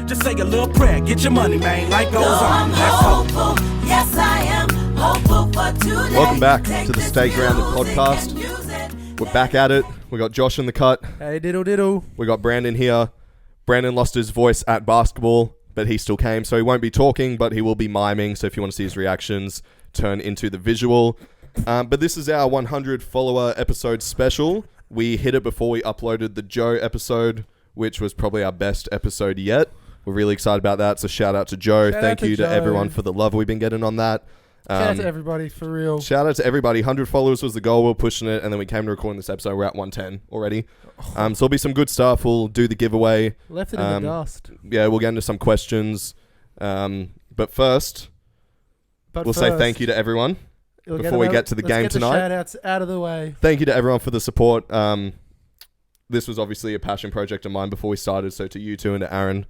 Just say a little prayer, get your money, man. Life goes on. I'm hopeful, yes I am hopeful for today. Welcome back to the Stay Grounded podcast. We're back at it. We got Josh in the cut. Hey, diddle. We got Brandon here. Brandon lost his voice at basketball, but he still came, so he won't be talking, but he will be miming. So if you want to see his reactions, turn into the visual. But this is our 100 follower episode special. We hit it before we uploaded the Joe episode, which was probably our best episode yet. We're really excited about that. So shout out to Joe. Thank you to everyone for the love we've been getting on that. Shout out to everybody, for real. Shout out to everybody. 100 followers was the goal. We're pushing it, and then we came to recording this episode. We're at 110 already. So there'll be some good stuff. We'll do the giveaway. Left it in the dust. Yeah, we'll get into some questions. But first, we'll say thank you to everyone before we get to the game tonight. Shout outs out of the way. Thank you to everyone for the support. This was obviously a passion project of mine before we started. So to you two and to Aaron,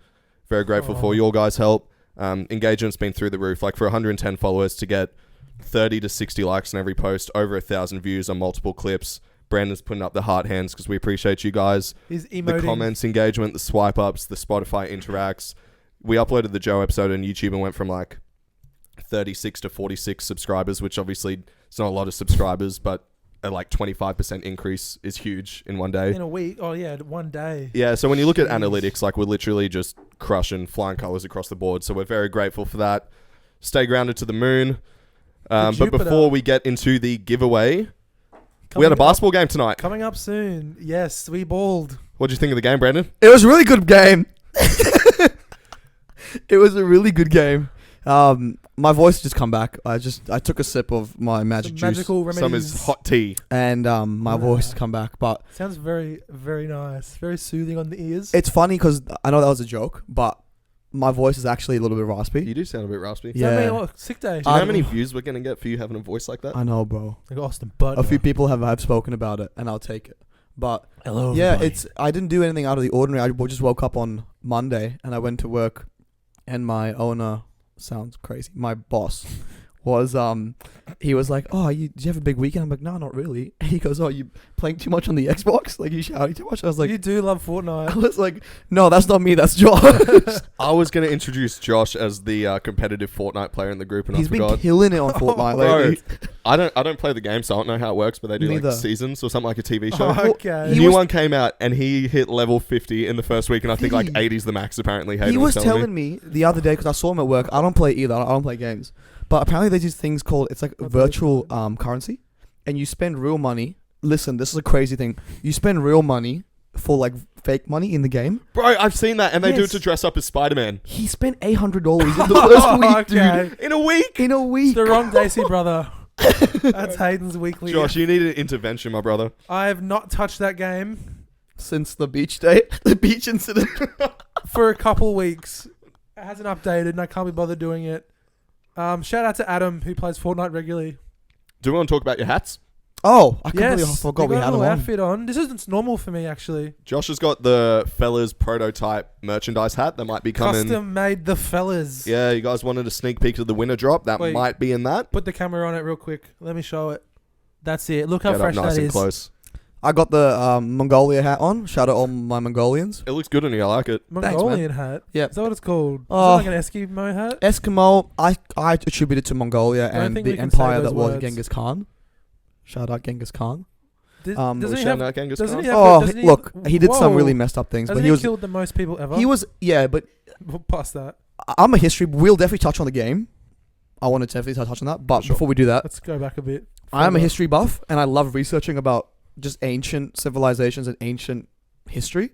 very grateful for your guys' help. Engagement's been through the roof. Like for 110 followers to get 30 to 60 likes on every post, over 1,000 views on multiple clips. Brandon's putting up the heart hands because we appreciate you guys. He's emoting. The comments, engagement, the swipe ups, the Spotify interacts. We uploaded the Joe episode on YouTube and went from like 36 to 46 subscribers, which obviously it's not a lot of subscribers, but a like 25% increase is huge in one day. In a week. Oh, yeah, one day. Yeah, so when you look at analytics, like we're literally just crushing flying colors across the board. So we're very grateful for that. Stay grounded to the moon. But before we get into the giveaway, we had a basketball game tonight. Coming up soon. Yes, we balled. What did you think of the game, Brandon? It was a really good game. It was a really good game. My voice just come back. I took a sip of my magic juice. Magical remedies. Some is hot tea. And my voice come back. But sounds very, very nice. Very soothing on the ears. it's funny because I know that was a joke, but my voice is actually a little bit raspy. You do sound a bit raspy. Yeah. Sick day. Do you know how many views we're going to get for you having a voice like that? I know, bro. Like Austin Butler. A few people have spoken about it, and I'll take it. But hello, yeah, everybody. I didn't do anything out of the ordinary. I just woke up on Monday, and I went to work, and my owner, sounds crazy, my boss was he was like, oh, did you have a big weekend? I'm like, no, not really. He goes, oh, you playing too much on the Xbox? Like, you shouting too much? I was like, you do love Fortnite. I was like, no, that's not me, that's Josh. I was going to introduce Josh as the competitive Fortnite player in the group, and He's I been forgot. killing it on Fortnite lately. I don't play the game, so I don't know how it works, but they do Neither. like seasons or something like a TV show. Okay. New one came out, and he hit level 50 in the first week, and I think like 80's the max, apparently. He was telling me the other day, because I saw him at work. I don't play either. I don't play games. But apparently there's these things called, it's like virtual currency. And you spend real money. Listen, this is a crazy thing. You spend real money for like fake money in the game. Bro, I've seen that, and they do it Yes. to dress up as Spider-Man. He spent $800 in the first week, dude. In a week? In a week. It's the wrong Daisy brother. That's Hayden's weekly. Josh, you need an intervention, my brother. I have not touched that game Since the beach day. The beach incident. for a couple weeks. It hasn't updated, and I can't be bothered doing it. Shout out to Adam, who plays Fortnite regularly. Do we want to talk about your hats? Oh, I completely Yes, forgot we got had a them little on. outfit on. This isn't normal for me, actually. Josh has got the Fellas prototype merchandise hat that might be coming. Custom made the fellas. Yeah, you guys wanted a sneak peek of the winter drop. That Wait. might be in that. Put the camera on it real quick. Let me show it. That's it. Look how Get up fresh nice that and is. close. I got the Mongolia hat on. Shout out all my Mongolians. It looks good on you. I like it. Mongolian hat. Yeah. Is that what it's called? Oh. Is it like an Eskimo hat? Eskimo, I attribute it to Mongolia Don't and think we the can say empire those that was words. Genghis Khan. Shout out Genghis Khan. Doesn't We're he shouting have? out Genghis doesn't Khan. he have- Oh, doesn't he- look, he did some Whoa. really messed up things, Hasn't but he he was killed the most people ever? he was but Past that. I'm a history. We'll definitely touch on the game. I want to definitely touch on that, but Sure. before we do that, Let's go back a bit. I am a further. history buff, and I love researching about just ancient civilizations and ancient history.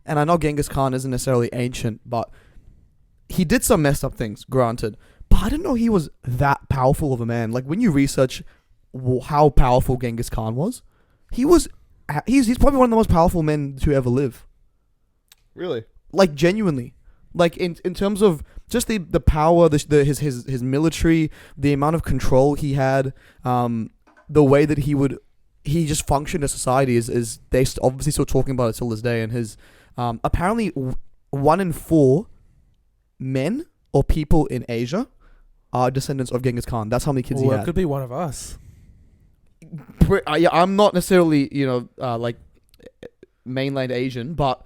And I know Genghis Khan isn't necessarily ancient, but he did some messed up things, granted. But I didn't know he was that powerful of a man. Like, when you research how powerful Genghis Khan was, he's probably one of the most powerful men to ever live. Really? Like, genuinely. Like, in terms of just the power, his military, the amount of control he had, the way that he just functioned as society is they obviously still talking about it till this day. And his apparently 1 in 4 men or people in Asia are descendants of Genghis Khan. That's how many kids he Well, it had. could be one of us. Yeah, I'm not necessarily like mainland Asian, but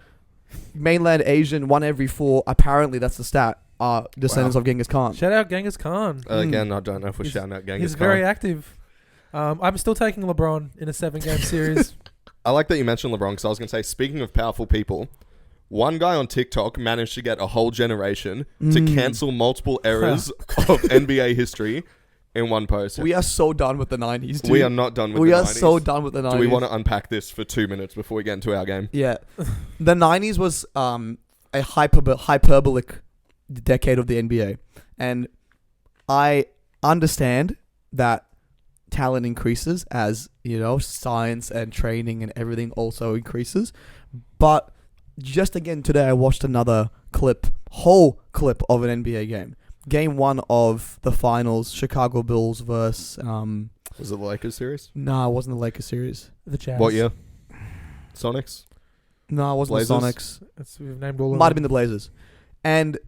mainland Asian, 1 every 4. Apparently, that's the stat. Are descendants of Genghis Khan. Shout out Genghis Khan. Again, I don't know if we're shouting out Genghis He's Khan. very active. I'm still taking LeBron in a 7-game series. I like that you mentioned LeBron because I was going to say, speaking of powerful people, one guy on TikTok managed to get a whole generation to cancel multiple eras of NBA history in one post. We are so done with the 90s, dude. We are not done with We the are 90s. so done with the 90s. Do we want to unpack this for 2 minutes before we get into our game? Yeah. The 90s was a hyperbolic decade of the NBA. And I understand that talent increases as, science and training and everything also increases. But just again today, I watched another whole clip of an NBA game. Game 1 of the finals, Chicago Bulls versus... Was it the Lakers series? No, it wasn't the Lakers series. The Jazz. What year? Sonics? No, it wasn't Blazers? the Sonics. We've named all of Might have them. been the Blazers. And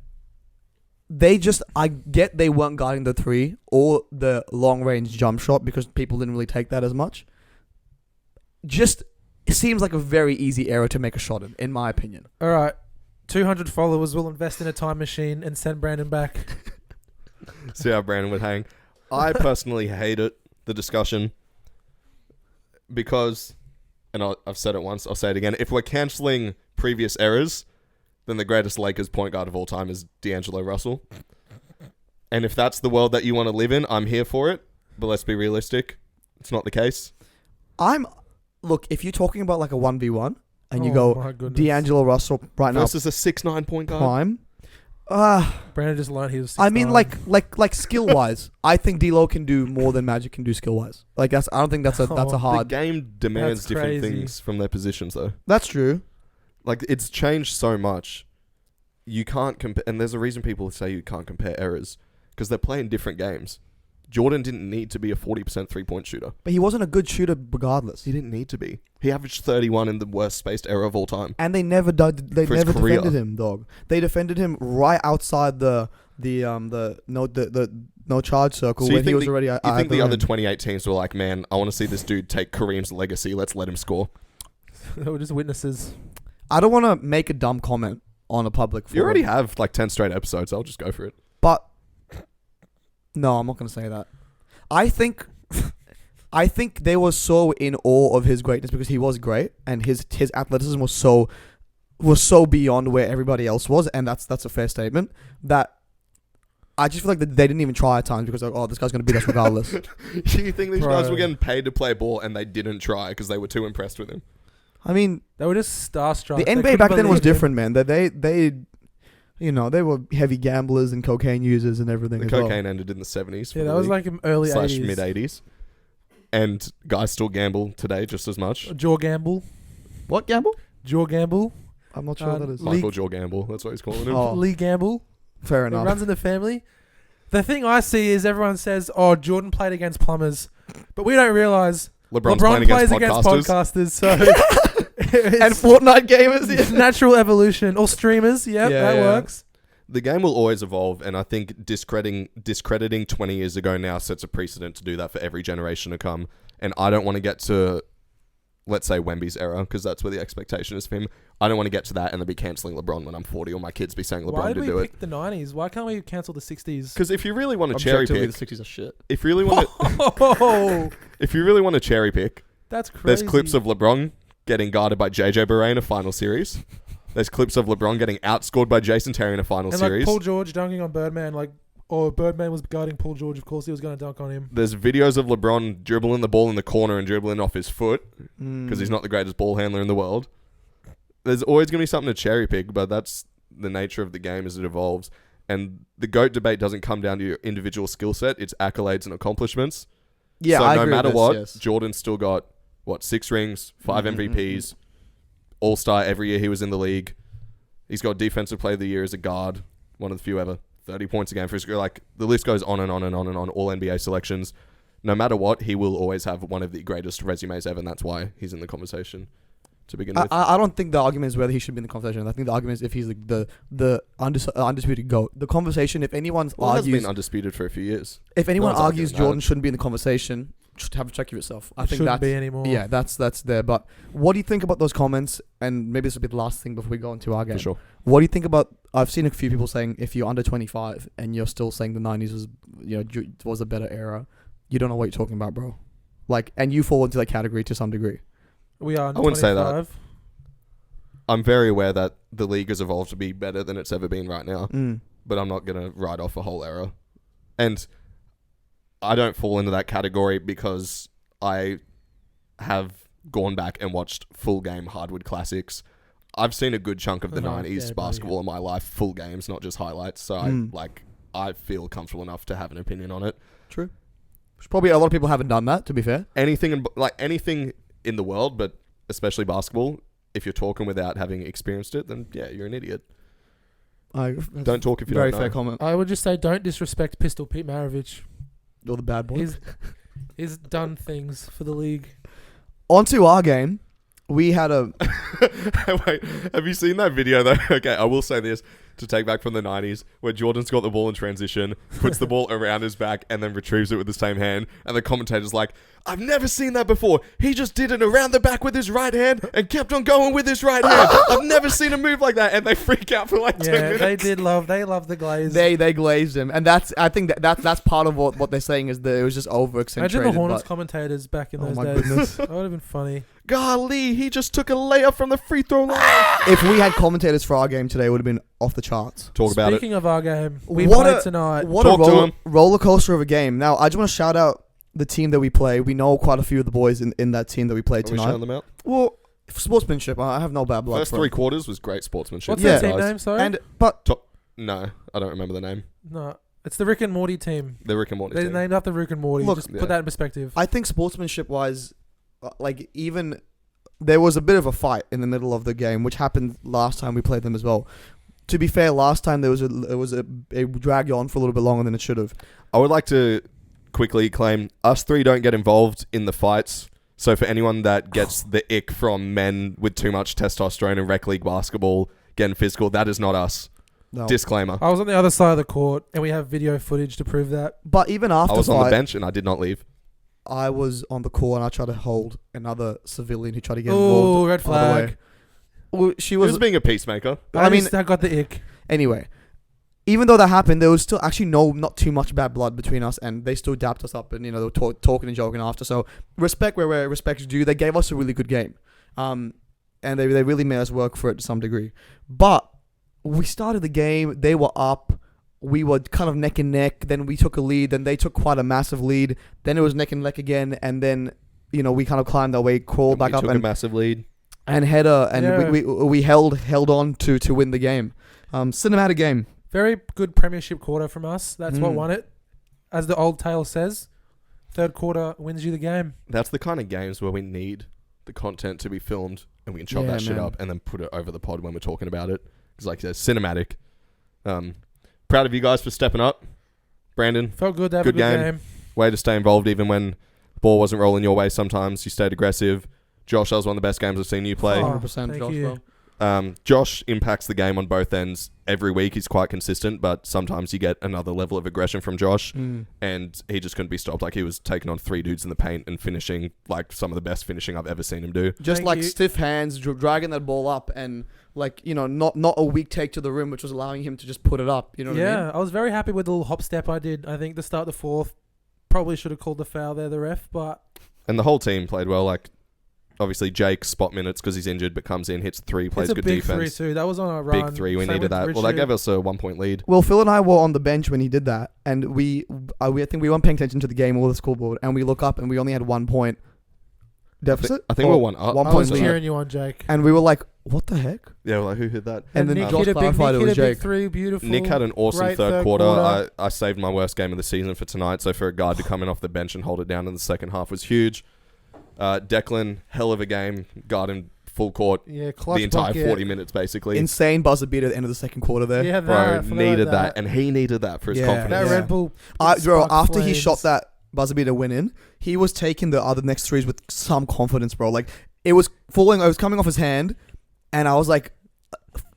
I get they weren't guarding the 3 or the long-range jump shot because people didn't really take that as much. It seems like a very easy error to make a shot in my opinion. All right. 200 followers will invest in a time machine and send Brandon back. See how Brandon would hang. I personally hate it, the discussion, because, and I've said it once, I'll say it again, if we're cancelling previous errors, then the greatest Lakers point guard of all time is D'Angelo Russell. And if that's the world that you want to live in, I'm here for it. But let's be realistic. It's not the case. Look, if you're talking about like a 1v1 and you Oh go my goodness. D'Angelo Russell right now Versus a 6'9" point guard. prime. Brandon just learned he was 6'9". I mean, like skill wise, I think D'Lo can do more than Magic can do skill wise. Like I don't think that's a The hard. game demands That's different crazy. things from their positions, though. That's true. Like, it's changed so much. You can't compare, and there's a reason people say you can't compare errors, because they're playing different games. Jordan didn't need to be a 40% three-point shooter. But he wasn't a good shooter regardless. He didn't need to be. He averaged 31 in the worst spaced era of all time. And they never They For his never career. defended him, dog. They defended him right outside the no charge circle So you when he think was already. You think the other 28 teams were like, man, I want to see this dude take Kareem's legacy. Let's let him score. They were just witnesses. I don't want to make a dumb comment on a public forum. You already have like 10 straight episodes. I'll just go for it. But no, I'm not going to say that. I think they were so in awe of his greatness because he was great and his athleticism was so beyond where everybody else was, and that's a fair statement. That I just feel like they didn't even try at times because like, oh, this guy's going to beat us regardless. Do you think these Bro. guys were getting paid to play ball and they didn't try because they were too impressed with him? I mean, They were just starstruck. the They NBA couldn't back then was believe him. different, man. They they were heavy gamblers and cocaine users and everything. The as well. cocaine ended in the 70s. for Yeah, the that was league, like in early / 80s. mid 80s. And guys still gamble today just as much. Jaw Gamble. What gamble? Jaw Gamble. I'm not sure what that is. Lee- Michael Jaw Gamble, that's what he's calling him. Oh. Lee Gamble. Fair It enough. runs in the family. The thing I see is everyone says, oh, Jordan played against plumbers. But we don't realise LeBron's LeBron playing plays against podcasters. So And it's, Fortnite gamers. it's natural evolution. Or streamers. Yep, Yeah, that yeah. works. The game will always evolve, and I think discrediting 20 years ago now sets a precedent to do that for every generation to come. And I don't want to get to, let's say, Wemby's era, because that's where the expectation is for him. I don't want to get to that and then be cancelling LeBron when I'm 40, or my kids be saying Why LeBron did to do we it. pick the 90s? Why can't we cancel the 60s? Because if you really want to cherry Objectively, pick, the 60s are shit. if you really want to, Oh, if you really want to cherry pick, that's crazy. there's clips of LeBron getting guarded by JJ Barea in a final series. There's clips of LeBron getting outscored by Jason Terry in a final and series. like Paul George dunking on Birdman, or Birdman was guarding Paul George. Of course, he was going to dunk on him. There's videos of LeBron dribbling the ball in the corner and dribbling off his foot because he's not the greatest ball handler in the world. There's always going to be something to cherry pick, but that's the nature of the game as it evolves. And the GOAT debate doesn't come down to your individual skill set. It's accolades and accomplishments. Yeah, so I no agree matter with what, this, yes. Jordan's still got, 6 rings, 5 MVPs, All-Star every year he was in the league. He's got Defensive Player of the Year as a guard, one of the few ever. 30 points a game for his career. Like, the list goes on and on and on and on. All NBA selections. No matter what, he will always have one of the greatest resumes ever, and that's why he's in the conversation to begin with. I don't think the argument is whether he should be in the conversation. I think the argument is if he's the undisputed GOAT. The conversation, if anyone Well, it has argues, been undisputed for a few years. if anyone one's argues arguing that. Jordan shouldn't be in the conversation, have a check of yourself. I It think shouldn't that's be anymore. yeah, that's there. But what do you think about those comments? And maybe this will be the last thing before we go into our game. For sure. What do you think about? I've seen a few people saying if you're under 25 and you're still saying the 90s was, was a better era, you don't know what you're talking about, bro. Like, and you fall into that category to some degree. We are. I wouldn't say that. 25. I'm very aware that the league has evolved to be better than it's ever been right now, Mm. but I'm not going to write off a whole era. And I don't fall into that category because I have gone back and watched full game Hardwood Classics. I've seen a good chunk of the Uh-huh, 90s yeah, basketball in my life, full games, not just highlights. So I feel comfortable enough to have an opinion on it. True. Probably a lot of people haven't done that, to be fair. Anything in the world, but especially basketball, if you're talking without having experienced it, then yeah, you're an idiot. Don't talk if you Very don't know. fair comment. I would just say don't disrespect Pistol Pete Maravich. You're the bad boy. He's done things for the league. Onto our game. We had a... Wait, have you seen that video though? Okay, I will say this to take back from the 90s where Jordan's got the ball in transition, puts the ball around his back and then retrieves it with the same hand, and the commentator's like, I've never seen that before. He just did it around the back with his right hand and kept on going with his right hand. I've never seen a move like that. And they freak out for like 10 minutes. They love the glaze. They glazed him. And I think that's part of what they're saying is that it was just over accentuated. Imagine the Hornets commentators back in those my days. goodness. That would have been funny. Golly, he just took a layup from the free throw line. If we had commentators for our game today, it would have been off the charts. Talk about it. Speaking of our game, we What played a- tonight. What Talk to a him. roller coaster of a game. Now, I just want to shout out the team that we play. We know quite a few of the boys in that team that we played Are we tonight. shouting them out? Well, sportsmanship. I have no bad blood. First for three it. quarters was great sportsmanship. What's Yeah. that team Guys. name? Sorry. But No, I don't remember the name. No, it's the Rick and Morty team. The Rick and Morty They're team. named after Rick and Morty. Look, Just yeah. put that in perspective. I think sportsmanship wise, like even there was a bit of a fight in the middle of the game, which happened last time we played them as well. To be fair, last time there was a drag on for a little bit longer than it should have. I would like to quickly claim us three don't get involved in the fights. So for anyone that gets the ick from men with too much testosterone in rec league basketball getting physical, that is not us. No. Disclaimer. I was on the other side of the court, and we have video footage to prove that. But even after I was fight, on the bench and I did not leave. I was on the court and I tried to hold another civilian who tried to get Oh, involved. red all the way. flag. Well, she He was was being a peacemaker. I mean- I got the ick. anyway. Even though that happened, there was still actually not too much bad blood between us, and they still dapped us up and they were talking and joking after. So respect where respect's due. They gave us a really good game, and they really made us work for it to some degree. But we started the game, they were up, we were kind of neck and neck. Then we took a lead, then they took quite a massive lead. Then it was neck and neck again, and then we kind of climbed our way, crawled back We up, took a and massive lead. header, and Yeah. we held on to win the game. Cinematic game. Very good premiership quarter from us. That's what Mm. won it. As the old tale says, third quarter wins you the game. That's the kind of games where we need the content to be filmed and we can chop Yeah, that shit man. up and then put it over the pod when we're talking about it. Because like I said, cinematic. Proud of you guys for stepping up. Brandon, Felt good to have Good a good game. game. way to stay involved even when the ball wasn't rolling your way sometimes. You stayed aggressive. Josh, that was one of the best games I've seen you play. Oh, 100% thank Josh, you. bro. Josh impacts the game on both ends every week. He's quite consistent, but sometimes you get another level of aggression from Josh, and he just couldn't be stopped. Like, he was taking on three dudes in the paint and finishing like some of the best finishing I've ever seen him do. Just Thank like you. stiff hands, dragging that ball up, and not a weak take to the rim, which was allowing him to just put it up. You know what I mean? Yeah, I was very happy with the little hop step I did. I think to start the fourth, probably should have called the foul there, the ref, but And the whole team played well. Like, obviously Jake spot minutes because he's injured, but comes in, hits three, plays it's a good big defense. 3-2. That was on a run. Big three. We Same needed with that. Well, that Richard. gave us a 1 point lead. Well, Phil and I were on the bench when he did that, and I think we weren't paying attention to the game or the scoreboard, and we look up and we only had 1 point deficit. I think Or we're one up. 1 I point was lead. cheering you on, Jake. And we were like, "What the heck?" Yeah, well, like, who hit that? And then Nick Josh hit a big, clarified Nick it was hit a big Jake. three, beautiful. Nick had an awesome Great third quarter. I saved my worst game of the season for tonight. So for a guard to come in off the bench and hold it down in the second half was huge. Declan, hell of a game. Guard in full court Yeah, clutch the entire bucket. 40 minutes basically. Insane buzzer beat at the end of the second quarter there. Yeah, Bro, I forgot needed about that. And he needed that for his Yeah. confidence. That Yeah. Red Bull. Bro, sparked after he flames. shot that buzzer beater win in, he was taking the other next threes with some confidence, bro. Like, it was falling, it was coming off his hand, and I was like,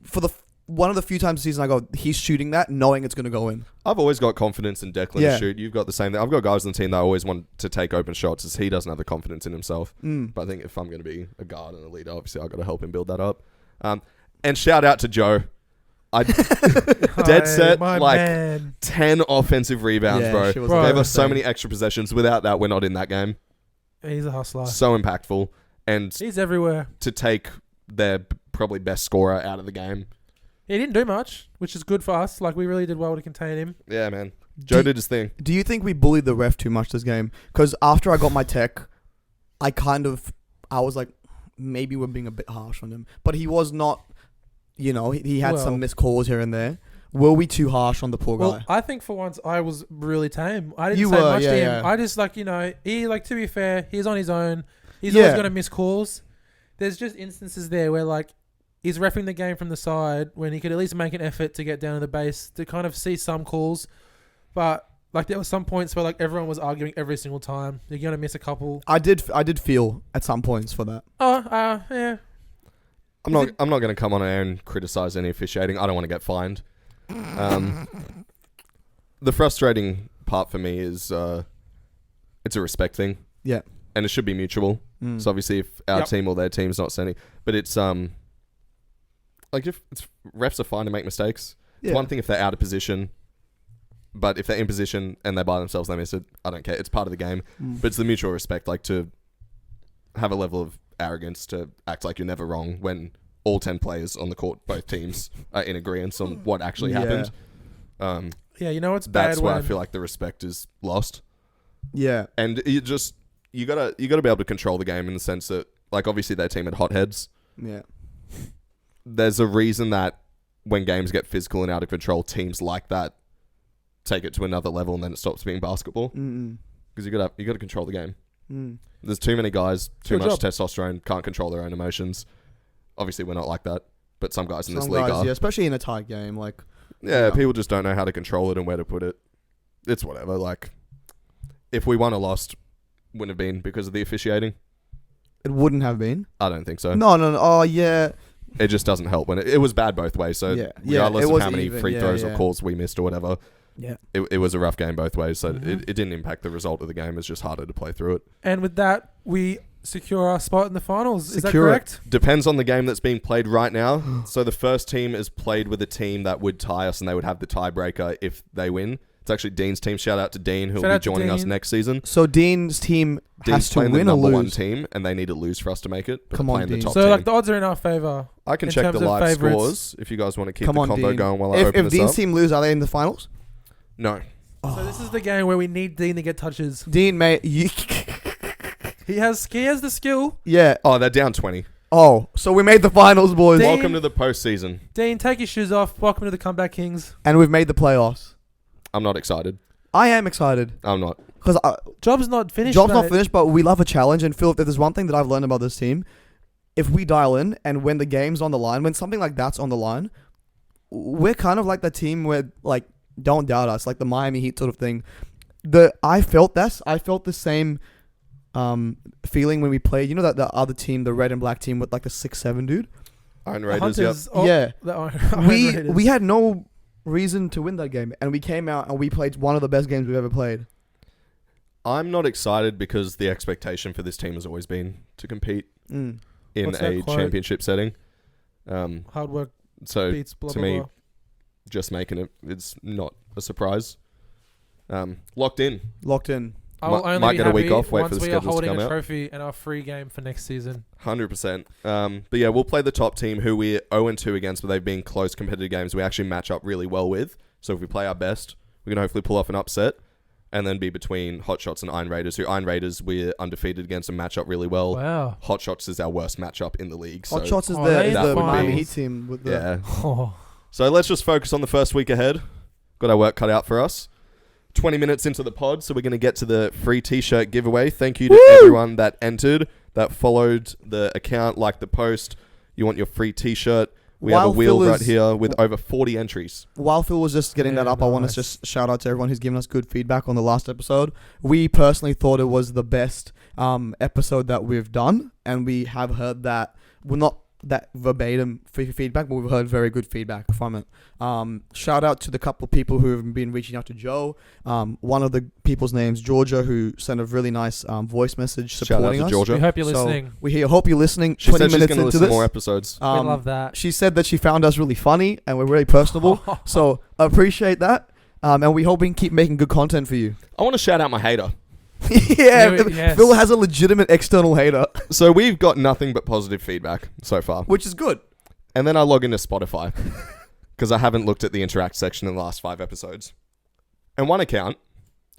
for the one of the few times this season I go, he's shooting that, knowing it's gonna go in. I've always got confidence in Declan Yeah. to shoot. You've got the same thing. I've got guys on the team that always want to take open shots as he doesn't have the confidence in himself. But I think if I'm going to be a guard and a leader, obviously I've got to help him build that up. And shout out to Joe. Dead set, my like man. 10 offensive rebounds, Yeah, bro. she was Gave us so devastating. many extra possessions. Without that, we're not in that game. He's a hustler. So impactful. And He's everywhere. to take their probably best scorer out of the game. He didn't do much, which is good for us. Like, we really did well to contain him. Yeah, man. Joe did his thing. Do you think we bullied the ref too much this game? Because after I got my tech, I was like, maybe we're being a bit harsh on him. But he was not, he had Well- some missed calls here and there. Were we too harsh on the poor Well, guy? I think for once I was really tame. I didn't You say were, much to him. yeah. I just to be fair, he's on his own. He's always going to miss calls. There's just instances there where like he's reffing the game from the side when he could at least make an effort to get down to the base to kind of see some calls. But like there were some points where like everyone was arguing every single time. You're going to miss a couple. I did feel at some points for that. Yeah. I'm not going to come on air and criticize any officiating. I don't want to get fined. The frustrating part for me is it's a respect thing. Yeah. And it should be mutual. So obviously if our team or their team's not sending, but it's like if refs are fine to make mistakes. It's one thing if they're out of position, but if they're in position and they're by themselves, they miss it. I don't care. It's part of the game, but it's the mutual respect, like to have a level of arrogance to act like you're never wrong when all 10 players on the court, both teams, are in agreement on what actually happened. Yeah, you know what's bad That's where I when- feel like the respect is lost. Yeah. And you gotta be able to control the game in the sense that, like, obviously their team had hotheads. Yeah. There's a reason that when games get physical and out of control, teams like that take it to another level and then it stops being basketball. Because you gotta control the game. There's too many guys, too Good much job. testosterone, can't control their own emotions. Obviously, we're not like that, but some guys in this Some league guys, are. yeah, especially in a tight game, like Yeah, people just don't know how to control it and where to put it. It's whatever. Like, if we won or lost, wouldn't have been because of the officiating. it wouldn't have been. I don't think so. No. Oh yeah. It just doesn't help when it was bad both ways. So Yeah. regardless it of was how many even, free yeah, throws yeah. or calls we missed or whatever, Yeah. it was a rough game both ways. So it didn't impact the result of the game. It's just harder to play through it. And with that, we secure our spot in the finals. Is that Secure it. correct? Depends on the game that's being played right now. So the first team is played with a team that would tie us and they would have the tiebreaker if they win. It's actually Dean's team. Shout out to Dean, who Shout will be out to joining us Dean. next season. So Dean's team Dean's has to playing win the or number one lose. team, and they need to lose for us to make it. But Come they're on, playing the Dean. top So team. like the odds are in our favor. I can in check terms the of live favourites. scores if you guys want to keep Come the on, combo Dean. going while I If open this Dean's up. team lose, are they in the finals? No. So this is the game where we need Dean to get touches. Dean, mate, you, He has the skill. yeah. Oh, they're down 20. Oh, so we made the finals, boys, Dean- Welcome to the postseason. Dean, take your shoes off. Welcome to the Comeback Kings. and we've made the playoffs. I'm not excited. I am excited I'm not. because Job's not finished. job's not mate. finished, but we love a challenge. And Phil, if there's one thing that I've learned about this team, if we dial in and when the game's on the line, when something like that's on the line, we're kind of like the team where like don't doubt us, like the Miami Heat sort of thing. I felt the same feeling when we played. You know that the other team, the red and black team with like the 6'7" dude. Iron The Raiders, yep. Hunters- oh, Yeah. the Iron we Raiders. we had no reason to win that game, and we came out and we played one of the best games we've ever played. I'm not excited because the expectation for this team has always been to compete in What's that a quote? championship setting. hard work So beats blah to blah me, blah. just making it's not a surprise. Locked in. Locked in. I will only might be get a week happy off, wait for once the we are schedules to holding come a out. trophy and our free game for next season. 100%. But yeah, we'll play the top team who we're 0-2 against, but they've been close competitive games we actually match up really well with. So if we play our best, we can hopefully pull off an upset and then be between Hot Shots and Iron Raiders, who Iron Raiders we're undefeated against and match up really well. Wow. Hot Shots is our worst matchup in the league. So Hot Shots is Oh, the, they is that the would Miami be- Heat team with the yeah. Oh. So let's just focus on the first week ahead. Got our work cut out for us. 20 minutes into the pod, so we're going to get to the free t-shirt giveaway. Thank you to everyone that entered, that followed the account, liked the post. You want your free t-shirt. We have a While wheel Phil right is- here with over 40 entries. While Phil was just getting Yeah, that up, I want to nice. just shout out to everyone who's given us good feedback on the last episode. We personally thought it was the best episode that we've done, and we have heard that. Well, not that verbatim feedback, but we've heard very good feedback from it. Shout out to the couple of people who have been reaching out to Joe. One of the people's names, Georgia, who sent a really nice voice message Shout out supporting to us. Georgia. We hope you're So listening. we hope you're listening. She 20 said she's minutes going to into listen this. to more episodes. We love that. She said that she found us really funny and we're really personable. So appreciate that. And we hope we can keep making good content for you. I want to shout out my hater. Yeah, Yes. Phil has a legitimate external hater, So we've got nothing but positive feedback so far. which is good. And then I log into Spotify because I haven't looked at the interact section in the last 5 episodes. And one account,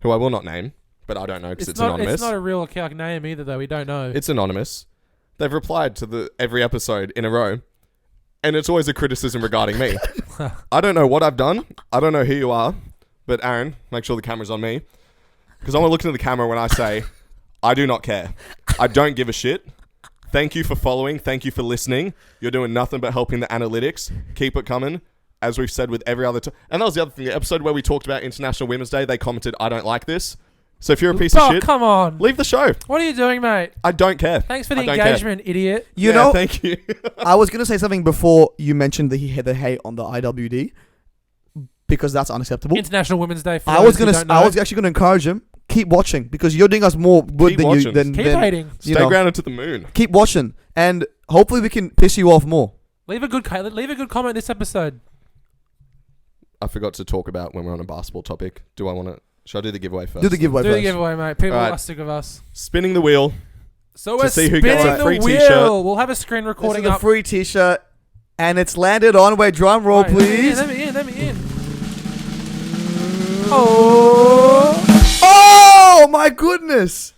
who I will not name, but I don't know because it's anonymous. It's not a real account name either, though. We don't know. It's anonymous. They've replied to every episode in a row, and it's always a criticism regarding me. I don't know what I've done. I don't know who you are, but Aaron, make sure the camera's on me, because I want to look into the camera when I say, I do not care. I don't give a shit. Thank you for following. Thank you for listening. You're doing nothing but helping the analytics. Keep it coming. As we've said with every other time. And that was the other thing. The episode where we talked about International Women's Day, they commented, I don't like this. So if you're a piece of shit, come on. leave the show. What are you doing, mate? I don't care. Thanks for the I don't care. engagement, idiot. You Yeah, know, thank you. I was going to say something before you mentioned that he had the hate on the IWD because that's unacceptable. International Women's Day. For I was actually going to encourage him. Keep watching because you're doing us more good Keep than watching. you than Keep than- hating. you Stay know. grounded to the moon. Keep watching and hopefully we can piss you off more. Leave a good comment this episode. I forgot to talk about when we're on a basketball topic. Do I want to... Should I do the giveaway first? Do the giveaway Do first. the giveaway, mate. People Alright. are sick of us. Spinning the wheel. So To we're see who spinning gets a the free wheel. t-shirt. We'll have a screen This recording is a up. free t-shirt and it's landed on. Wait, drum roll, Right, please. Let me in. Oh. Oh my goodness!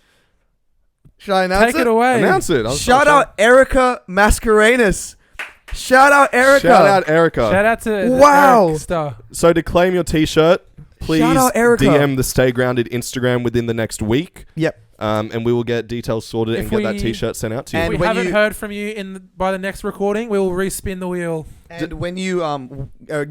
Should I announce Take it away. Announce it. Shout out Erica Mascarenas. Shout out Erica. Shout out Erica. Shout out to the Wow. Eric Star. So to claim your t-shirt, please Shout out Erica. DM the Stay Grounded Instagram within the next week. Yep. And we will get details sorted If and get that we- t-shirt sent out to you. If And we when haven't you- heard from you by the next recording, we will respin the wheel. And when you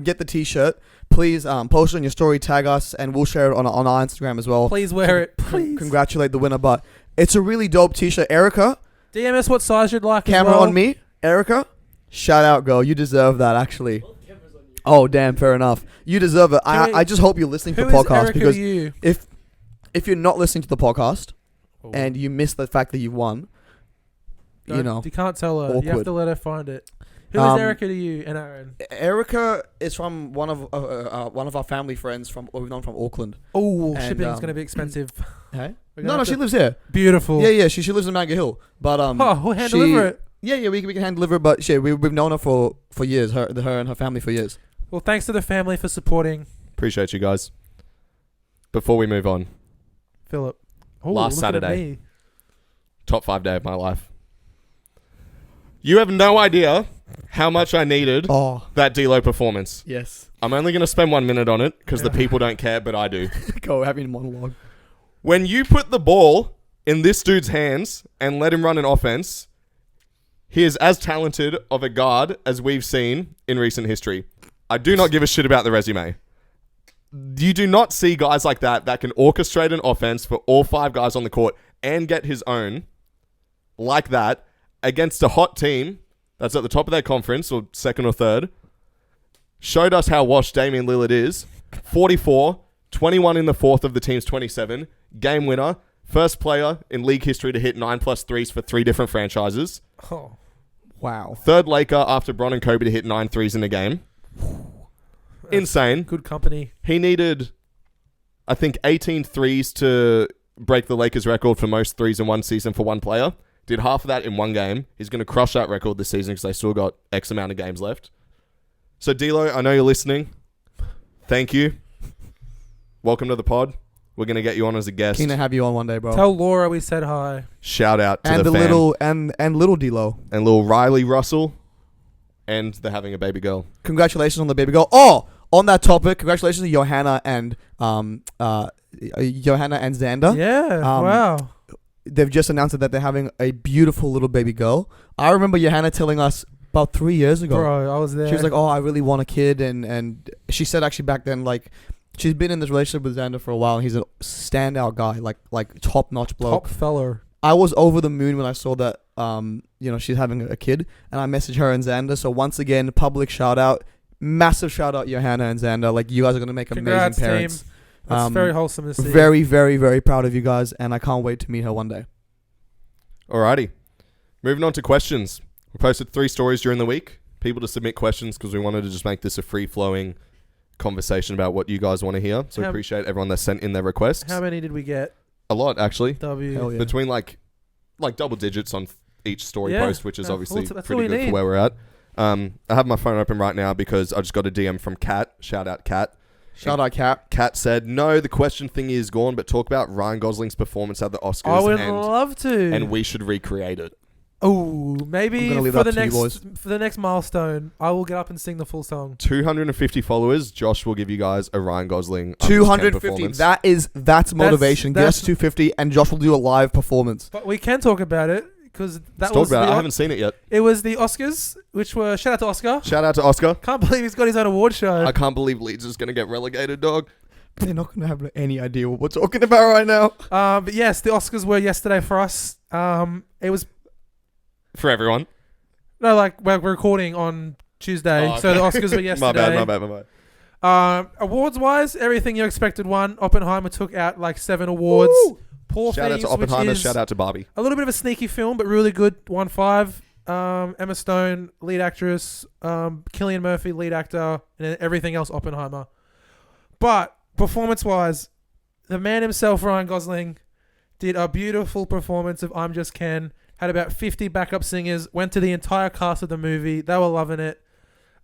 get the t-shirt, please post it on your story, tag us, and we'll share it on our Instagram as well. Please wear it. Please. Congratulate the winner, but it's a really dope t-shirt. Erica, DM us what size you'd like. camera as well. on me. Erica, shout out, girl. You deserve that, actually. Oh, damn, fair enough. You deserve it. I just hope you're listening to Who the is podcast Erica because to you? if you're not listening to the podcast Oh. and you miss the fact that you won, you know. You can't tell her. You have awkward. to let her find it. Who is Erica to you and Aaron? Erica is from one of our family friends we've known from Auckland. Oh, And, shipping's going to be expensive. Hey? We're gonna No, have she to- lives here. Beautiful. Yeah, she lives in Manga Hill. But Oh, we'll hand she- deliver it. Yeah, we can hand deliver it. But we've known her for years. Her and her family for years. Well, thanks to the family for supporting Appreciate you guys. Before we move on, Philip. Oh, Last look at Saturday. me. top 5 day of my life. You have no idea how much I needed Oh, that D-Lo performance. yes. I'm only going to spend 1 minute on it because the people don't care, but I do. Go, having a monologue. When you put the ball in this dude's hands and let him run an offense, he is as talented of a guard as we've seen in recent history. I do not give a shit about the resume. You do not see guys like that can orchestrate an offense for all 5 guys on the court and get his own like that against a hot team that's at the top of their conference or second or third. Showed us how washed Damian Lillard is. 44, 21 in the fourth of the team's 27. Game winner. First player in league history to hit 9+ threes for 3 different franchises. Oh. Wow. Third Laker after Bron and Kobe to hit 9 threes in a game. Insane. Good company. He needed, I think, 18 threes to break the Lakers record for most threes in one season for one player. Did half of that in one game. He's going to crush that record this season because they still got X amount of games left. So, D-Lo, I know you're listening. Thank you. Welcome to the pod. We're going to get you on as a guest. Keen to have you on one day, bro. Tell Laura we said hi. Shout out to and the the fam. little and little D-Lo. And little Riley Russell. And they're having a baby girl. Congratulations on the baby girl. Oh, on that topic, congratulations to Johanna and Xander. Yeah. Um, Wow. They've just announced that they're having a beautiful little baby girl. I remember Johanna telling us about 3 years ago. Bro, I was there. She was like, "Oh, I really want a kid," and she said actually back then, like, she's been in this relationship with Xander for a while. And he's a standout guy, like top notch bloke. top feller. I was over the moon when I saw that, she's having a kid, and I messaged her and Xander. So once again, public shout out, massive shout out, Johanna and Xander. Like, you guys are gonna make Congrats, amazing parents. team. That's very wholesome to see. Very, very, very proud of you guys, and I can't wait to meet her one day. Alrighty. Moving on to questions. We posted 3 stories during the week. People to submit questions because we wanted to just make this a free-flowing conversation about what you guys want to hear. So appreciate everyone that sent in their requests. How many did we get? A lot, actually. W. Hell yeah. Between like double digits on each story Yeah. post, which is Yeah. obviously Well, that's pretty all we good need. for where we're at. I have my phone open right now because I just got a DM from Kat. Shout out Kat. Shout out, Cap. Kat said, no, the question thingy is gone, but talk about Ryan Gosling's performance at the Oscars I would love to. and we should recreate it. Oh, I'm maybe gonna leave for that the to you boys. next for the next milestone, I will get up and sing the full song. 250 followers. Josh will give you guys a Ryan Gosling 250. performance. That's motivation. Get us that's- 250, and Josh will do a live performance. But we can talk about it because that Let's talk was about it. I the, haven't seen it yet. it was the Oscars, which were shout out to Oscar. Shout out to Oscar. Can't believe he's got his own award show. I can't believe Leeds is going to get relegated, dog. They're not gonna have any idea what we're talking about right now. But yes, the Oscars were yesterday for us. It was For everyone. no like we're recording on Tuesday, Oh, so the okay. Oscars were yesterday. My bad. Awards wise, everything you expected won. Oppenheimer took out like 7 awards. Woo! Poor Shout out Things, to Oppenheimer. which is Shout out to Barbie. a little bit of a sneaky film, but really good. Won 5. Emma Stone, lead actress. Cillian Murphy, lead actor, and then everything else Oppenheimer. But performance-wise, the man himself, Ryan Gosling, did a beautiful performance of I'm Just Ken. Had about 50 backup singers. Went to the entire cast of the movie. They were loving it.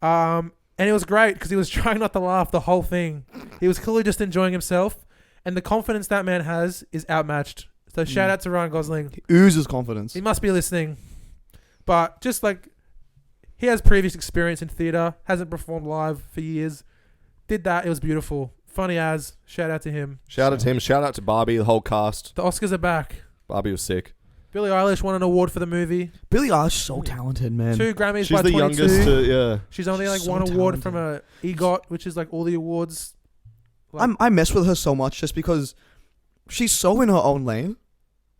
And it was great because he was trying not to laugh the whole thing. He was clearly just enjoying himself. And the confidence that man has is outmatched. So shout out to Ryan Gosling. He oozes confidence. He must be listening. But just like he has previous experience in theatre, hasn't performed live for years. Did that, it was beautiful. Funny as, shout out to him. Shout out to him. Shout out to Barbie, the whole cast. The Oscars are back. Barbie was sick. Billie Eilish won an award for the movie. Billie Eilish so talented, man. 2 Grammys She's by the 22. youngest yeah. She's only like She's so one award talented. from a EGOT, which is like all the awards. Like, I mess with her so much just because she's so in her own lane,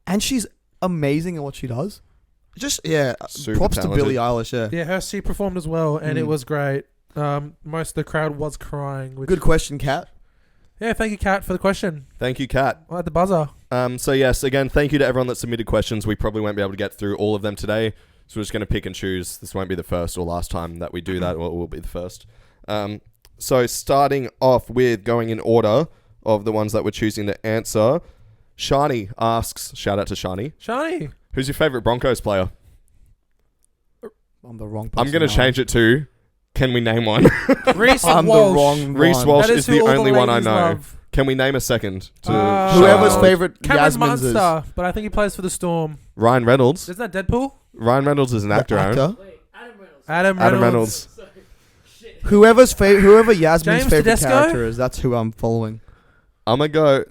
and she's amazing at what she does. Just Super props talented. to Billie Eilish. she performed as well, and it Mm. was great. Most of the crowd was crying. Which, Good question, Kat. Yeah, thank you, Kat, for the question. Thank you, Kat. I had the buzzer. So yes, again, thank you to everyone that submitted questions. We probably won't be able to get through all of them today, so we're just going to pick and choose. This won't be the first or last time that we do that, or it will be the first. So starting off with going in order of the ones that we're choosing to answer, Shani asks, shout out to Shani, Shani. who's your favourite Broncos player? I'm the wrong person. I'm going to now. change it to, can we name one? Reese I'm Walsh. the wrong Reece one. Walsh That is who the all only one I ladies know. love. Can we name a second to Whoever's Shani? favorite Cameron Yasmin's is. Munster, but I think he plays for the Storm. Ryan Reynolds. Isn't that Deadpool? Ryan Reynolds is an actor, Aaron. Adam Adam Reynolds. Whoever Yasmin's James favorite Tedesco? character is, that's who I'm following. I'm going to go,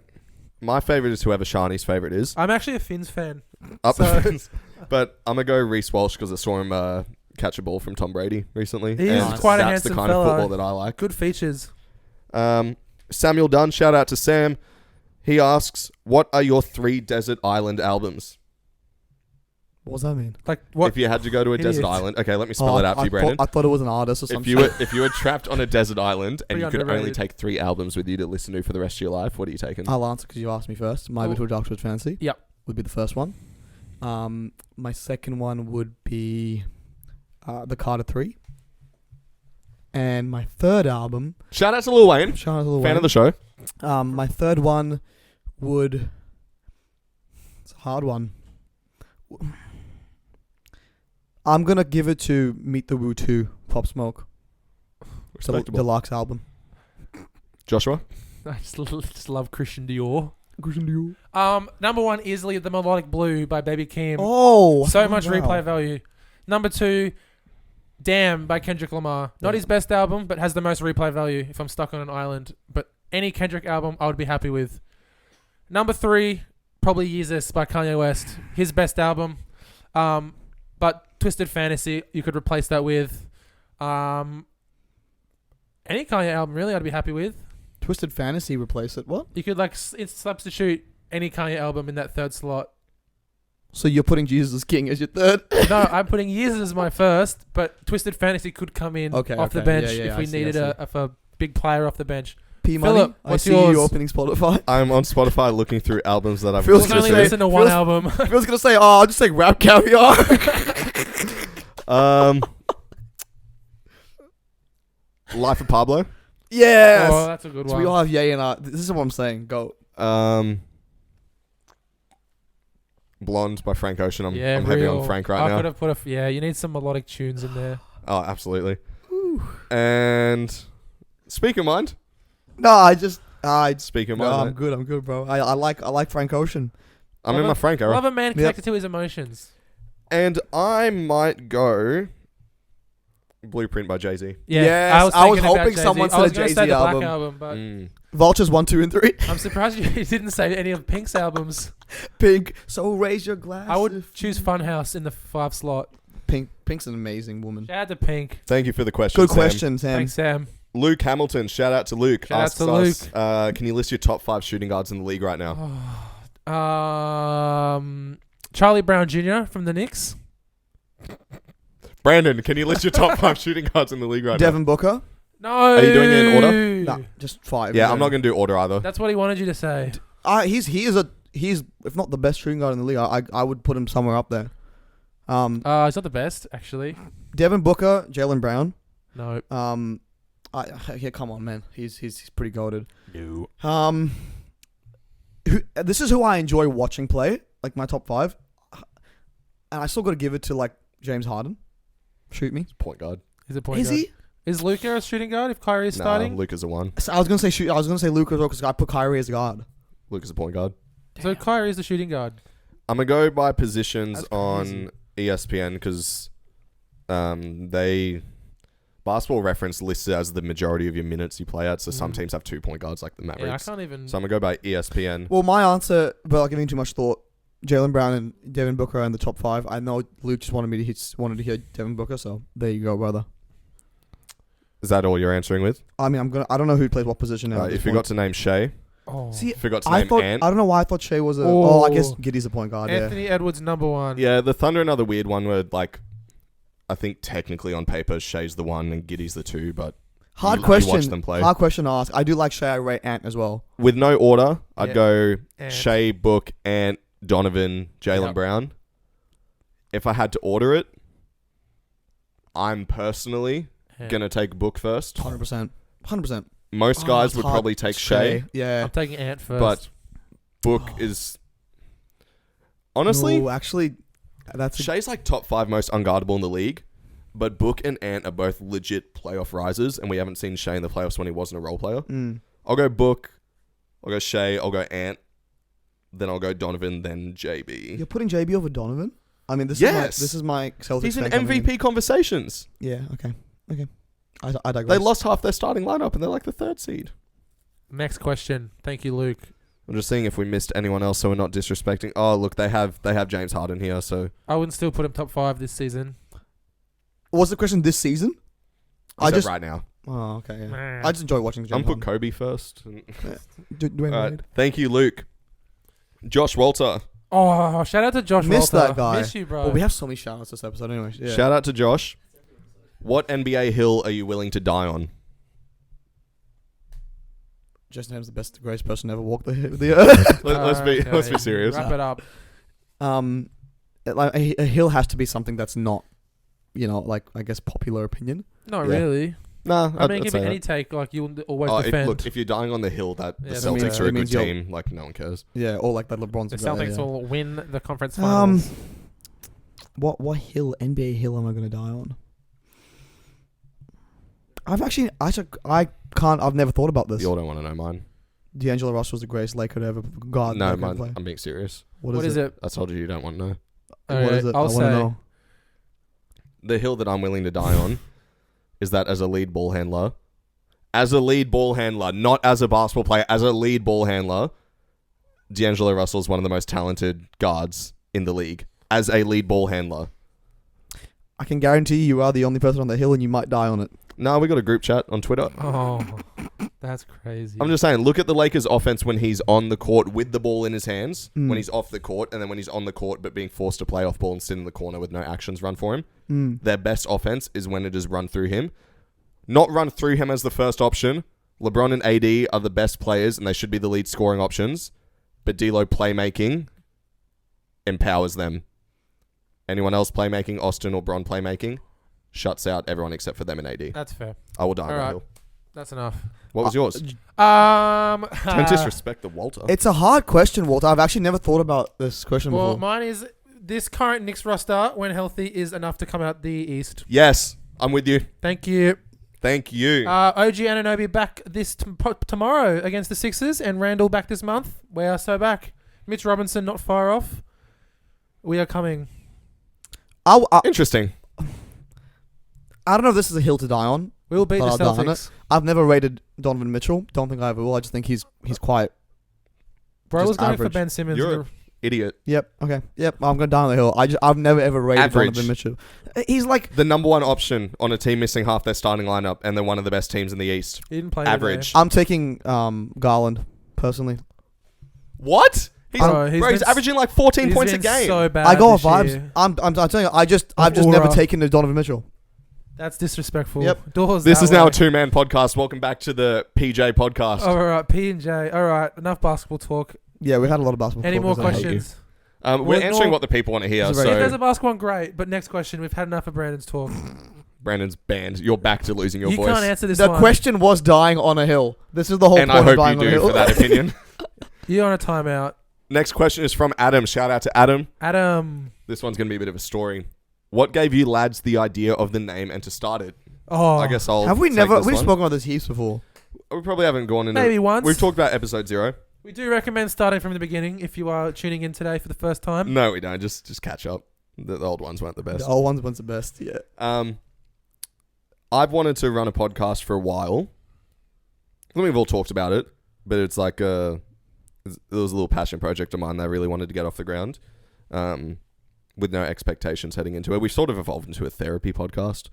my favourite is whoever Shani's favourite is. I'm actually a Finns fan. Up So- the fence. But I'm going to go Reece Walsh because I saw him catch a ball from Tom Brady recently. He is and quite a that's the handsome kind fella. of football that I like. Good features. Samuel Dunn, shout out to Sam. He asks, what are your 3 desert island albums? What does that mean? Like what? If you had to go to a desert Idiot. island. Okay, let me spell it out for you, Brandon. I thought it was an artist or something. If you were trapped on a desert island and Pretty you could only underrated. take 3 albums with you to listen to for the rest of your life, what are you taking? I'll answer because you asked me first. My Cool. Little Dark Twisted Fantasy. Yep. Would be the first one. My second one would be the Carter 3. And my third album, Shout out to Lil Wayne, shout out to Lil fan Wayne. of the show. My third one would. It's a hard one. I'm gonna give it to Meet the Woo 2, Pop Smoke, the Respectable. deluxe album. Joshua? I just love Christian Dior. Number 1 easily The Melodic Blue by Baby Keem. Oh, So much wow. replay value. Number 2, Damn by Kendrick Lamar. Not Yeah. his best album, but has the most replay value if I'm stuck on an island. But any Kendrick album I would be happy with. Number 3, probably Yeezus by Kanye West. His best album. But Twisted Fantasy, you could replace that with any Kanye album really I'd be happy with. Twisted Fantasy replace it. What? You could like substitute any Kanye album in that third slot. So you're putting Jesus as king as your third? No, I'm putting Jesus as my first, but Twisted Fantasy could come in Okay, off the okay. bench Yeah, yeah, if we I see, needed I see. a big player off the bench. P Money. Philip, I what's see yours? you opening Spotify. I'm on Spotify looking through albums that I've Feels I can listened only to. listen to one Feels- album. I was gonna say, I'll just say Rap Caviar. Life of Pablo. Yes. Oh, that's a good So one. we all have yay and this is what I'm saying. Go. Blonde by Frank Ocean. I'm yeah, heavy real. on Frank right I now. could have put yeah. You need some melodic tunes in there. Oh, absolutely. And Speak Your Mind. No, I Speak Your no, Mind. I'm mate. good. I'm good, bro. I like Frank Ocean. I'm in my Frank era. Love a man Yep. connected to his emotions. And I might go Blueprint by Jay-Z. Yeah, Yes, I was I was thinking about hoping Jay-Z. someone I was said gonna a say Jay-Z the Black album. album, but Vultures 1, 2, and 3. I'm surprised you didn't say any of Pink's albums. Pink. So raise your glass. I would choose Funhouse in the 5 slot. Pink. Pink's an amazing woman. Shout out to Pink. Thank you for the question. Good Sam. question, Sam. Thanks, Sam. Luke Hamilton. Shout out to Luke. Shout out Asks to us, can you list your top 5 shooting guards in the league right now? Charlie Brown Jr. from the Knicks. Brandon, can you list your top 5 shooting guards in the league right Devin Booker. No. Are you doing it in order? No, just 5. now? Yeah, I'm not going to do order either. That's what he wanted you to say. He's if not the best shooting guard in the league. I would put him somewhere up there. He's not the best, actually. Devin Booker, Jaylen Brown. No. Yeah, come on, man. He's pretty goated. No. This is who I enjoy watching play. Like my top 5, and I still got to give it to like James Harden. Shoot me. Point guard. He's a point Is guard. he? Is Luka a shooting guard if Kyrie is Nah, starting? Luke is a 1. So I was gonna say shoot. I was gonna say Luka because I put Kyrie as guard. Luke is a point guard. So Kyrie is the shooting guard. I'm going to go by positions That's on crazy. ESPN because they... Basketball Reference lists it as the majority of your minutes you play at, so some teams have 2 point guards like the Yeah, I Mavericks. can't even. So I'm going to go by ESPN. Well, my answer, without giving too much thought, Jaylen Brown and Devin Booker are in the top 5. I know Luke just wanted to hear Devin Booker, so there you go, brother. Is that all you're answering with? I mean, I don't know who plays what position now. at this If you point. got to name Shea, Oh. See, forgot to I name thought Ant. I don't know why I thought Shea was a. Oh. I guess Giddy's a point guard. Anthony Edwards number 1. Yeah, the Thunder, another weird one where, like, I think technically on paper, Shea's the 1 and Giddy's the 2, but Hard you question. watch them play. Hard question to ask. I do like Shea. I rate Ant as well. With no order, I'd Yeah. go Ant. Shea, Book, Ant, Donovan, Jaylen Yep. Brown. If I had to order it, I'm personally Yeah. going to take Book first. 100%. 100%. Most guys it's would hard. probably take Shea, Yeah. I'm taking Ant first. but Book is... Honestly, No, actually, that's. Shea's like top 5 most unguardable in the league, but Book and Ant are both legit playoff risers, and we haven't seen Shea in the playoffs when he wasn't a role player. I'll go Book, I'll go Shea, I'll go Ant, then I'll go Donovan, then JB. You're putting JB over Donovan? I mean, this Yes. is my Celtics. He's in fan coming MVP conversations. Yeah. Okay. I digress. They lost half their starting lineup, and they're like the 3rd seed. Next question. Thank you, Luke. I'm just seeing if we missed anyone else, so we're not disrespecting. Oh, look, they have James Harden here, so I wouldn't still put him top 5 this season. What's the question this season? I I just just- right now. Oh, okay. Yeah. Nah. I just enjoy watching I'm James put Kobe first. Dwayne All right, Wade. thank you, Luke. Josh Walter. Oh, shout out to Josh Missed Walter. that guy. Miss you, bro. Well, we have so many shout outs this episode anyway. Yeah. Shout out to Josh. What NBA hill are you willing to die on? Justin Ham's the greatest person to ever walk the earth. Let's Okay, be serious. Wrap it up. Like a hill has to be something that's not, like I guess popular opinion. Not Yeah. really. Nah, I mean, I'd give say it that. any take. Like, you'll always Oh, defend. look, if you're dying on the hill that Yeah, the that Celtics means- are a that good means you'll- team, like no one cares. Yeah, or like that LeBron's the a guy, Celtics yeah. will win the conference finals. What hill, NBA hill, am I gonna die on? I've never thought about this. You all don't want to know mine. D'Angelo Russell's the greatest Laker to ever guard. No, that kind of mine. play. I'm being serious. What is it? I told you don't want to know. What Alright, is it? I'll I want to say. know. The hill that I'm willing to die on is that as a lead ball handler, not as a basketball player, as a lead ball handler, D'Angelo Russell is one of the most talented guards in the league as a lead ball handler. I can guarantee you are the only person on the hill, and you might die on it. No, we got a group chat on Twitter. Oh, that's crazy. I'm just saying, look at the Lakers' offense when he's on the court with the ball in his hands, Mm. when he's off the court, and then when he's on the court but being forced to play off ball and sit in the corner with no actions run for him. Mm. Their best offense is when it is run through him. Not run through him as the first option. LeBron and AD are the best players, and they should be the lead scoring options. But D'Lo playmaking empowers them. Anyone else playmaking, Austin or Bron playmaking, shuts out everyone except for them and AD. That's fair. I will die on All the right. hill. That's enough. What was yours? Don't Don't disrespect the Walter. It's a hard question, Walter. I've actually never thought about this question Well, before. mine is this current Knicks roster, when healthy, is enough to come out the East. Yes, I'm with you. Thank you. Thank you. OG Anunoby back this tomorrow against the Sixers, and Randall back this month. We are so back. Mitch Robinson not far off. We are coming. I Interesting. don't know if this is a hill to die on. We will beat But the I'll die on Celtics. I've never rated Donovan Mitchell. Don't think I ever will. I just think he's quite. Bro Just was going for average. Ben Simmons. You're a idiot. Yep. Okay. Yep. I'm going to die on the hill. I've never ever rated Average. Donovan Mitchell. He's like. The number one option on a team missing half their starting lineup, and they're one of the best teams in the East. He didn't play Average. I'm taking Garland personally. What? He's, Bro, he's he's been averaging like 14 He's points a been game. so bad I go off this vibes. year. I'm telling you. I've just never Aura. taken the Donovan Mitchell. That's disrespectful. Yep. Doors This that is now way. a two-man podcast. Welcome back to the PJ podcast. All right, P&J. All right, enough basketball talk. Yeah, we had a lot of basketball. Any more talk, 'cause I hate you. questions? We're Well, answering no- what the people want to hear. This is So very If there's a basketball one, great. But next question, we've had enough of Brandon's talk. Brandon's banned. You're back to losing your You voice. can't answer this The one. question was dying on a hill. This is the whole And point I of hope dying you on a do hill. for that opinion. You're on a timeout. Next question is from Adam. Shout out to Adam. Adam. This one's going to be a bit of a story. What gave you lads the idea of the name and to start it? Oh, I guess I'll Have we take never? this We've one. spoken about this heaps before. We probably haven't gone into maybe once. We've talked about episode 0. We do recommend starting from the beginning if you are tuning in today for the first time. No, we don't. Just catch up. The old ones weren't the best. The old one's the best. Yeah. I've wanted to run a podcast for a while. I think we've all talked about it, but it's like it was a little passion project of mine that I really wanted to get off the ground, with no expectations heading into it. We've sort of evolved into a therapy podcast.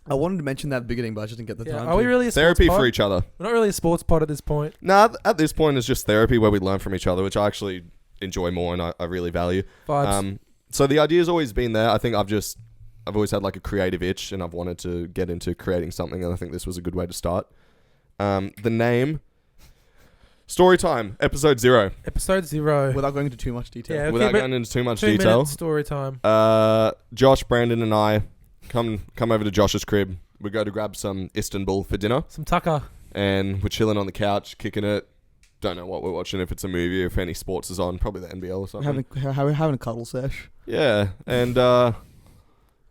I wanted to mention that at the beginning, but I just didn't get the Yeah, time. are we to. really a Therapy sports pod? for each other. We're not really a sports pod at this point. Nah, at this point, it's just therapy where we learn from each other, which I actually enjoy more and I really value. Vibes. So the idea's always been there. I think I've always had like a creative itch, and I've wanted to get into creating something, and I think this was a good way to start. The name, Storytime, episode 0. Episode 0. Without going into too much detail. Yeah, Without but going into too much 2 detail, minutes story time. Josh, Brandon, and I come over to Josh's crib. We go to grab some Istanbul for dinner, Some Tucker. and we're chilling on the couch, kicking it. Don't know what we're watching, if it's a movie, if any sports is on, probably the NBL or something. Having a cuddle sesh. Yeah, and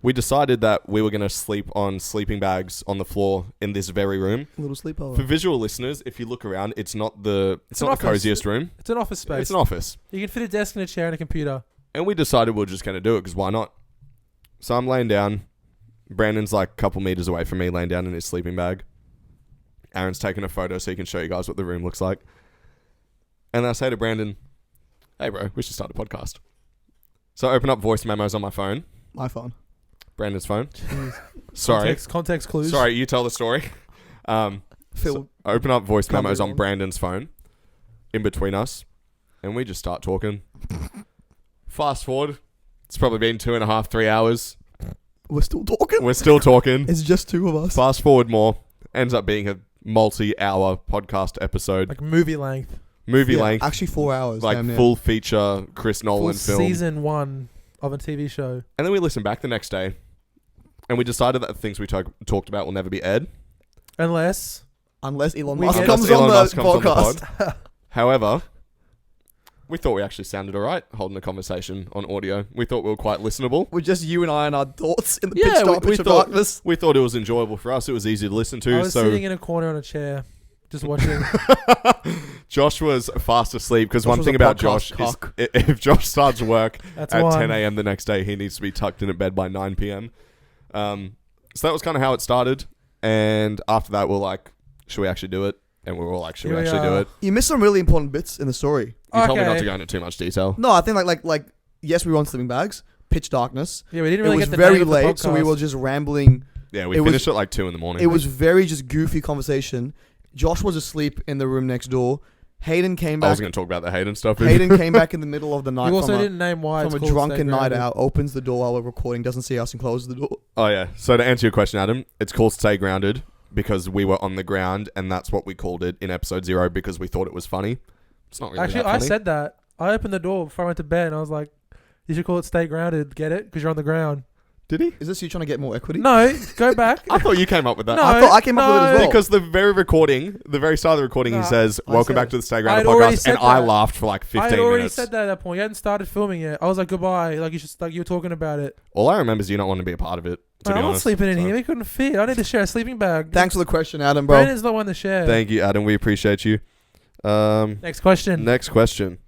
we decided that we were going to sleep on sleeping bags on the floor in this very room. A little sleepover. For visual listeners, if you look around, it's not the an office. coziest room. It's an office space. It's an office. You can fit a desk and a chair and a computer. And we decided we are just going to do it, because why not? So I'm laying down. Brandon's like a couple meters away from me, laying down in his sleeping bag. Aaron's taking a photo so he can show you guys what the room looks like. And then I say to Brandon, hey bro, we should start a podcast. So I open up voice memos on my phone. My phone. Brandon's phone. Jeez. Sorry. Context clues. Sorry, you tell the story. Phil. So I open up voice Can't be memos on wrong. Brandon's phone in between us, and we just start talking. Fast forward, it's probably been 2.5, 3 hours. We're still talking. We're still talking. It's just two of us. Fast forward more, ends up being a multi-hour podcast episode, Like movie length. movie Yeah, length, Actually, 4 hours. like damn near. full feature Chris Full Nolan film. season 1 of a TV show. And then we listened back the next day, and we decided that the things we talked about will never be aired. Unless Unless Elon We Musk get- comes Unless Elon on Musk the comes on the podcast. pod. However, we thought we actually sounded alright holding a conversation on audio. We thought we were quite listenable. With just you and I and our thoughts in the Yeah, pitch we of thought- darkness. We thought it was enjoyable for us. It was easy to listen to. I was So sitting in a corner on a chair, just watching. Josh was fast asleep, because Josh one was thing a about podcast Josh cock. is if Josh starts work That's at one. 10 a.m. the next day, he needs to be tucked in at bed by 9 p.m. So that was kind of how it started. And after that, we're like, should we actually do it? And we were all like, should we Here we actually do are. it? You missed some really important bits in the story. You told me not Okay. to go into too much detail. No, I think like yes, we were on sleeping bags, pitch darkness. Yeah, we didn't It really was get the very name of the late, so we podcast. were just rambling Yeah, we It was- finished at like 2 in the morning. It was very just goofy conversation. Josh was asleep in the room next door. Hayden came I was back. going to talk about the Hayden stuff. Hayden came back in the middle of the night You also from didn't name why a, it's from a called Stay drunken night Grounded. out, opens the door while we're recording, doesn't see us and closes the door. Oh, yeah. So to answer your question, Adam, it's called Stay Grounded because we were on the ground, and that's what we called it in episode 0 because we thought it was funny. It's not really Actually, that I funny. said that. I opened the door before I went to bed, and I was like, "You should call it Stay Grounded. Get it? Because you're on the ground." Did he? Is this you trying to get more equity? No, go back. I thought you came up with that. No, I thought I came up with it as well. Because the very start of the recording, he Nah, says, I "Welcome said back to the Stay I Grounded had already podcast," said and I that. laughed for like 15 I had already minutes. said that at that point. You hadn't started filming yet. I was like, "Goodbye." Like you were talking about it. All I remember is you not wanting to be a part of it. To Man, be I'm not honest, sleeping in So, here. We couldn't fit. I need to share a sleeping bag. Thanks for the question, Adam, bro. Brandon's not one to share. Thank you, Adam. We appreciate you. Next question. Next question.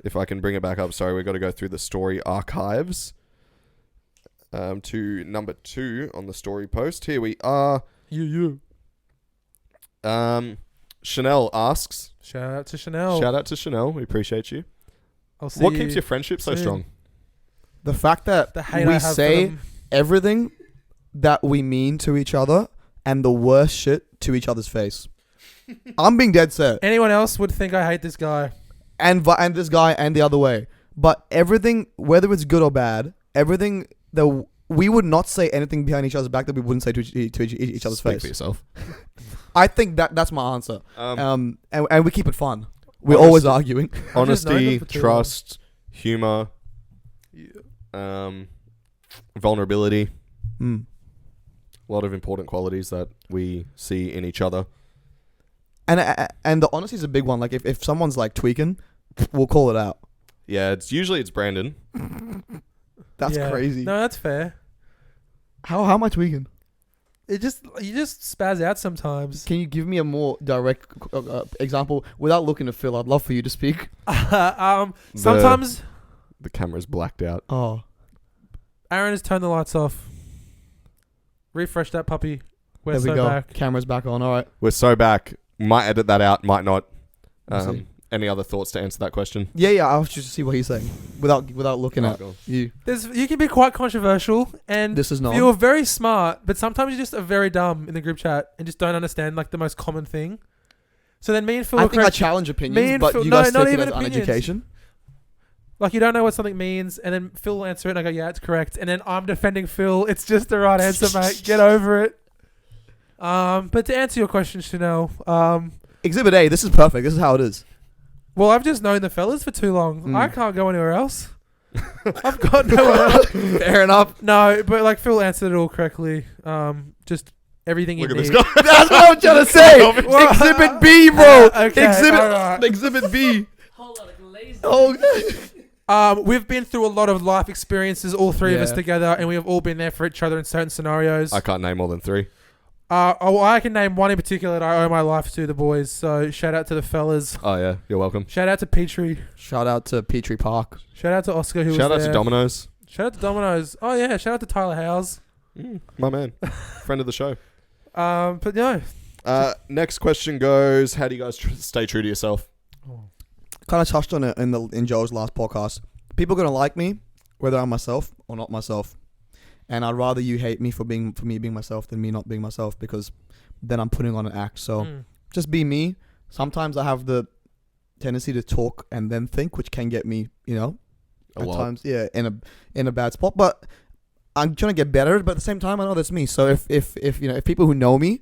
If I can bring it back up. Sorry, we've got to go through the story archives. To number 2 on the story post. Here we are. You. Chanel asks. Shout out to Chanel. Shout out to Chanel. We appreciate you. I'll see What you keeps your friendship so soon. strong? The fact that The hate I we have for say them. everything that we mean to each other and the worst shit to each other's face. I'm being dead set. Anyone else would think I hate this guy. And this guy and the other way. But everything, whether it's good or bad, everything that we would not say anything behind each other's back that we wouldn't say to each other's Speak face. for yourself. I think that's my answer. Um, And we keep it fun. We're Honest- always arguing. I've just known honesty, them for too trust, humor, vulnerability. Mm. A lot of important qualities that we see in each other. And the honesty is a big one. Like if someone's like tweaking, we'll call it out. Yeah, it's Brandon. That's Yeah. crazy. No, that's fair. How am I tweaking? You just spaz out sometimes. Can you give me a more direct example without looking to Phil? I'd love for you to speak. Sometimes The camera's blacked out. Oh, Aaron has turned the lights off. Refresh that puppy. We're there we so go. back. Camera's back on. All right. We're so back. Might edit that out, might not. We'll see. Any other thoughts to answer that question? Yeah. I was just to see what he's saying without looking Oh, at go on. you. You can be quite controversial, and This is not. you're very smart, but sometimes you just are very dumb in the group chat and just don't understand like the most common thing. So then me and Phil I will think I correct you. challenge Me opinions, and but Phil- you no, guys not take it even as opinions. uneducation. Like you don't know what something means, and then Phil will answer it, and I go, "Yeah, it's correct." And then I'm defending Phil. It's just the right answer, mate. Get over it. But to answer your question, Chanel, Exhibit A. This is perfect. This is how it is. well, I've just known the fellas for too long. Mm. I can't go anywhere else. I've got nowhere else. Fair enough. No, but like Phil answered it all correctly. Just everything you Look at need. this guy. That's what I'm trying to say. Well, Exhibit B, bro. okay, alright. Exhibit B. Whole lot of glaze. Oh. We've been through a lot of life experiences, all three of us Yeah. together, and we have all been there for each other in certain scenarios. I can't name more than 3. I can name one in particular that I owe my life to, the boys. So shout out to the fellas. Oh, yeah. You're welcome. Shout out to Petrie. Shout out to Petrie Park. Shout out to Oscar who Shout out was there. to Domino's. Shout out to Domino's. Oh yeah, shout out to Tyler Howes. My man. Friend of the show. But no. Next question goes, how do you guys stay true to yourself? Kind of touched on it in Joe's last podcast. People are gonna like me, whether I'm myself or not myself, and I'd rather you hate me for me being myself than me not being myself, because then I'm putting on an act. So just be me. Sometimes I have the tendency to talk and then think, which can get me, A at lot. times, in a bad spot. But I'm trying to get better. But at the same time, I know that's me. So if people who know me,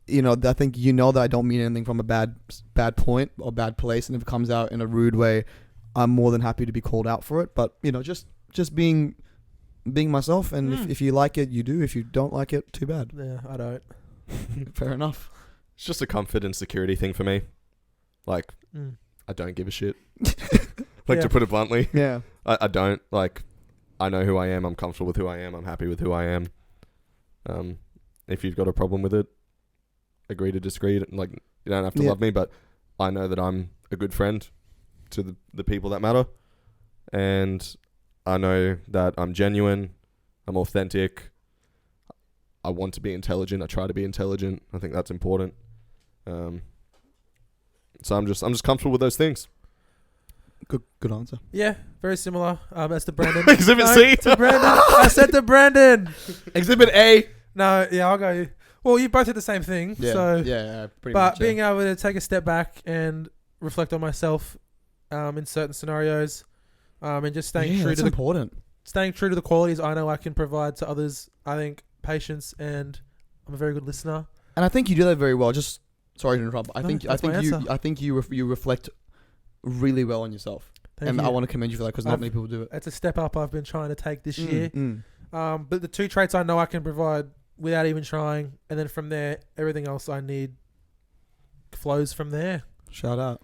I think that I don't mean anything from a bad point or bad place, and if it comes out in a rude way, I'm more than happy to be called out for it. But just being myself, and if you like it, you do. If you don't like it, too bad. Yeah, I don't. Fair enough. It's just a comfort and security thing for me. Like, Mm. I don't give a shit. Yeah. To put it bluntly. Yeah. I don't. Like, I know who I am. I'm comfortable with who I am. I'm happy with who I am. If you've got a problem with it, agree to disagree. Like, you don't have to Yeah. love me, but I know that I'm a good friend to the people that matter. And I know that I'm genuine. I'm authentic. I want to be intelligent. I try to be intelligent. I think that's important. So I'm just comfortable with those things. Good answer. Yeah, very similar. As to Brandon. Exhibit No, C. to Brandon. I said to Brandon. Exhibit A. No, yeah, I'll go. Well, you both did the same thing. So, yeah, pretty but much. being able to take a step back and reflect on myself, in certain scenarios, and just staying true to important. staying true to the qualities I know I can provide to others. I think patience, and I'm a very good listener. And I think you do that very well. Just sorry to interrupt. No, that's my answer. I think you reflect really well on yourself, Thank you. I want to commend you for that because not many people do it. It's a step up I've been trying to take this year. Mm. But the two traits I know I can provide without even trying, and then from there, everything else I need flows from there. Shout out.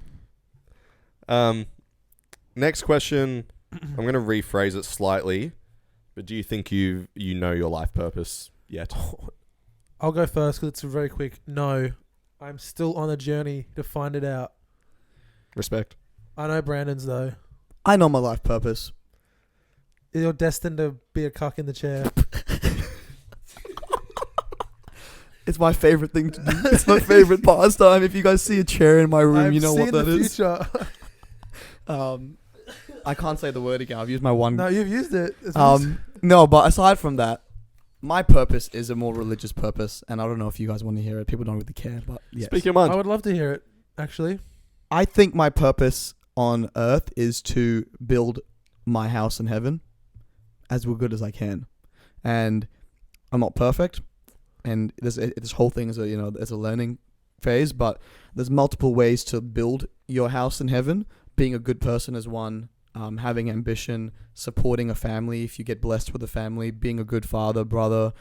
Next question. I'm going to rephrase it slightly, but do you think you know your life purpose yet? I'll go first because it's very quick. No, I'm still on a journey to find it out. Respect. I know Brandon's though. I know my life purpose. You're destined to be a cuck in the chair. It's my favorite thing to do. It's my favorite pastime. If you guys see a chair in my room, you know what that is. Future. I can't say the word again. I've used my one. No, you've used it. No, but aside from that, my purpose is a more religious purpose, and I don't know if you guys want to hear it. People don't really care, but yes. Speak your mind. I would love to hear it, actually. I think my purpose on earth is to build my house in heaven as good as I can, and I'm not perfect, and this whole thing is it's a learning phase, but there's multiple ways to build your house in heaven. Being a good person is one. Having ambition, supporting a family if you get blessed with a family, being a good father, brother,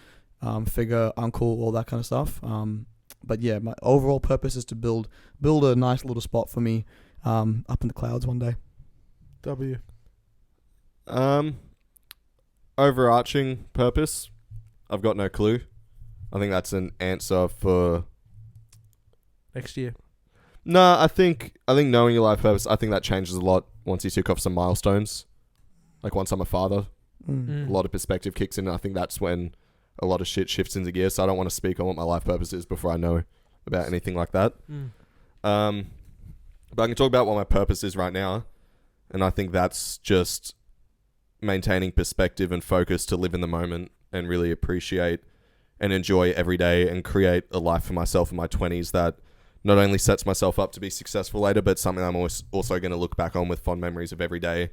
figure, uncle, all that kind of stuff. But yeah, my overall purpose is to build a nice little spot for me up in the clouds one day. W. Overarching purpose, I've got no clue. I think that's an answer for Next year. No, I think knowing your life purpose, I think that changes a lot once you tick off some milestones. Like once I'm a father, a lot of perspective kicks in, and I think that's when a lot of shit shifts into gear. So I don't want to speak on what my life purpose is before I know about anything like that. But I can talk about what my purpose is right now, and I think that's just maintaining perspective and focus to live in the moment and really appreciate and enjoy every day and create a life for myself in my 20s that not only sets myself up to be successful later, but something I'm also going to look back on with fond memories of every day.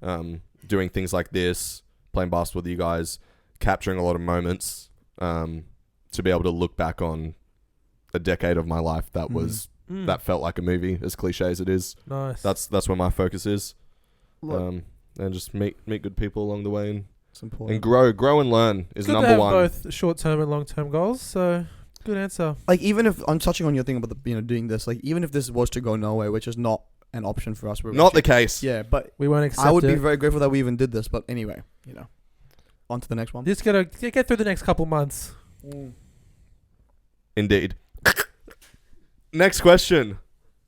Doing things like this, playing basketball with you guys, capturing a lot of moments, to be able to look back on a decade of my life that was that felt like a movie, as cliche as it is. Nice. That's where my focus is. And just meet good people along the way It's important. and grow and learn is Good number to have one. both short-term and long-term goals. So, good answer. Like even if I'm touching on your thing about doing this, like even if this was to go nowhere, which is not an option for us, Not the case. Yeah, but We won't accept I would it. be very grateful that we even did this. But anyway, on to the next one. Just gotta get through the next couple months. Indeed. Next question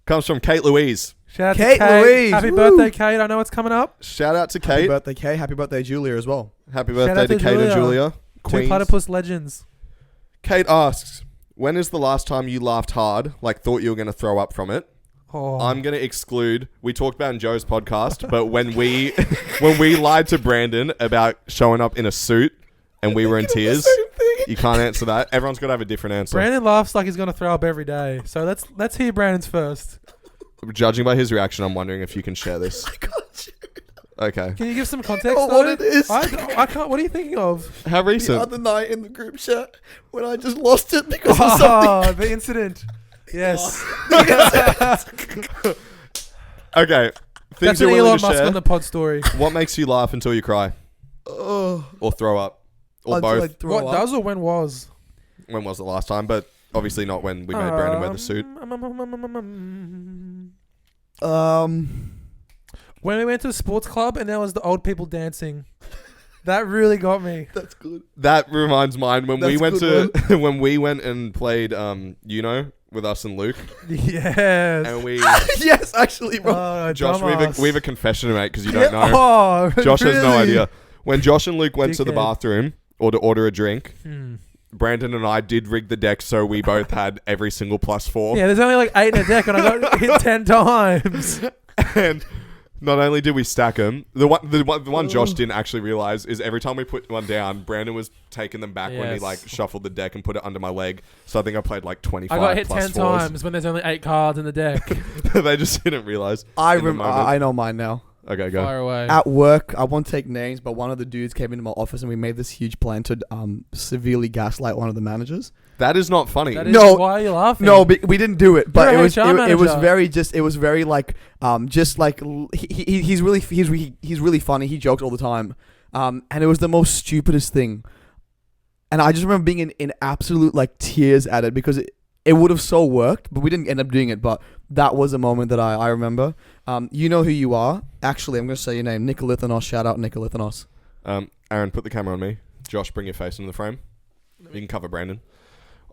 comes from Kate Louise. Shout out Kate to Kate. Louise. Happy Woo. birthday, Kate. I know it's coming up. Shout out to Happy Kate. birthday, Kay. Happy birthday, Julia, as well. Happy Shout birthday out to to Kate and Julia. Julia. Two Queens. platypus legends. Kate asks, when is the last time you laughed hard, like thought you were going to throw up from it? Oh, I'm going to exclude, we talked about in Joe's podcast, but when we lied to Brandon about showing up in a suit and we were in tears, you can't answer that. Everyone's got to have a different answer. Brandon laughs like he's gonna throw up every day. So let's hear Brandon's first. Judging by his reaction, I'm wondering if you can share this. I can't share it. Okay. Can you give some context? know what though? it is. I can't. What are you thinking of? How The recent? other night in the group chat when I just lost it because of something. Oh, the incident. Yes. Okay. Things That's you're an willing Elon to Musk share. on the pod story. What makes you laugh until you cry? Oh, Or throw up? Or until I both? throw What up. does or when was? When was the last time? But obviously not when we made Brandon wear the suit. When we went to the sports club and there was the old people dancing. That really got me. That's good. That reminds mine when we That's went a to when we went and played with us and Luke, Yes. and we Yes, actually, bro. Oh, Josh, dumbass. we have a confession to make because you don't know. Oh, Josh has no really? idea. When Josh and Luke went to the Dickhead. bathroom or to order a drink, Hmm. Brandon and I did rig the deck so we both had every single +4. Yeah, there's only like 8 in a deck and I got hit 10 times. And Not only did we stack them, the one Josh didn't actually realize is every time we put one down, Brandon was taking them back when he Yes. like shuffled the deck and put it under my leg. So I think I played like 25 I got hit plus 10 fours. times when there's only 8 cards in the deck. They just didn't realize. I in the moment. I know mine now. Okay, go. Fire away. At work, I won't take names, but one of the dudes came into my office and we made this huge plan to severely gaslight one of the managers. That is not funny. That is No. why are you laughing? No, we didn't do it, but You're it a was HR it was manager. very like he's really funny. He jokes all the time, and it was the most stupidest thing. And I just remember being in absolute like tears at it because it would have so worked, but we didn't end up doing it. But that was a moment that I remember. You know who you are. Actually, I'm going to say your name, Nikolithanos. Shout out Nikolithanos. Aaron, put the camera on me. Josh, bring your face into the frame. You can cover Brandon.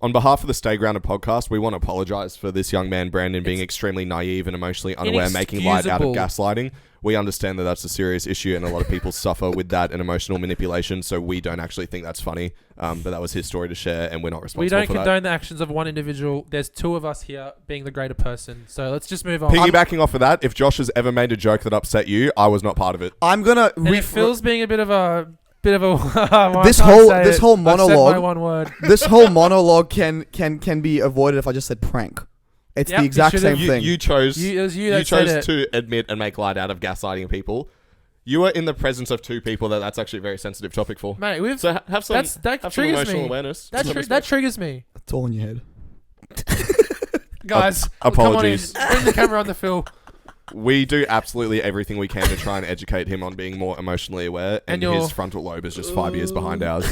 On behalf of the Stay Grounded podcast, we want to apologise for this young man, Brandon, being extremely naive and emotionally unaware, making light out of gaslighting. We understand that that's a serious issue and a lot of people suffer with that and emotional manipulation, so we don't actually think that's funny. But that was his story to share and we're not responsible We don't for that. condone the actions of one individual. There's 2 of us here being the greater person. So let's just move on. Piggybacking off of that, if Josh has ever made a joke that upset you, I was not part of it. I'm gonna And it feels being a bit of a this whole monologue. My one word. This whole monologue can be avoided if I just said prank. It's Yep, the you exact should've- same thing. You chose. It was you that said chose it. to admit and make light out of gaslighting people. You are in the presence of 2 people that's actually a very sensitive topic for. Mate, we've So have some, that have some triggers emotional me. awareness. That triggers me. It's all in your head. Guys, apologies. Come on in. Bring the camera on the Phil. We do absolutely everything we can to try and educate him on being more emotionally aware, and And his frontal lobe is just 5 years behind ours.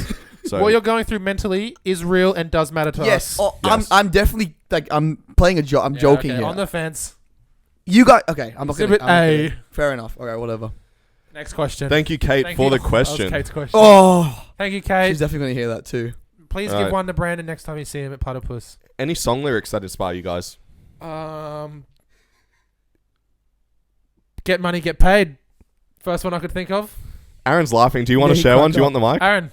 So What you're going through mentally is real and does matter to Yes. us. Oh, Yes. I'm definitely like I'm playing a joke. I'm Yeah, joking okay, here. On the fence. You got okay. I'm not Exhibit gonna, I'm A. kidding. Fair enough. Okay, whatever. Next question. thank you, Kate, Thank for you. the That was question. Kate's question. Oh, Thank you, Kate. she's definitely gonna hear that too. Please Alright. give one to Brandon next time you see him at Platypus. Any song lyrics that inspire you guys? Get money, get paid. First one I could think of. Aaron's laughing. Do you want Yeah, to he share one? cracked Do you want the mic? Aaron.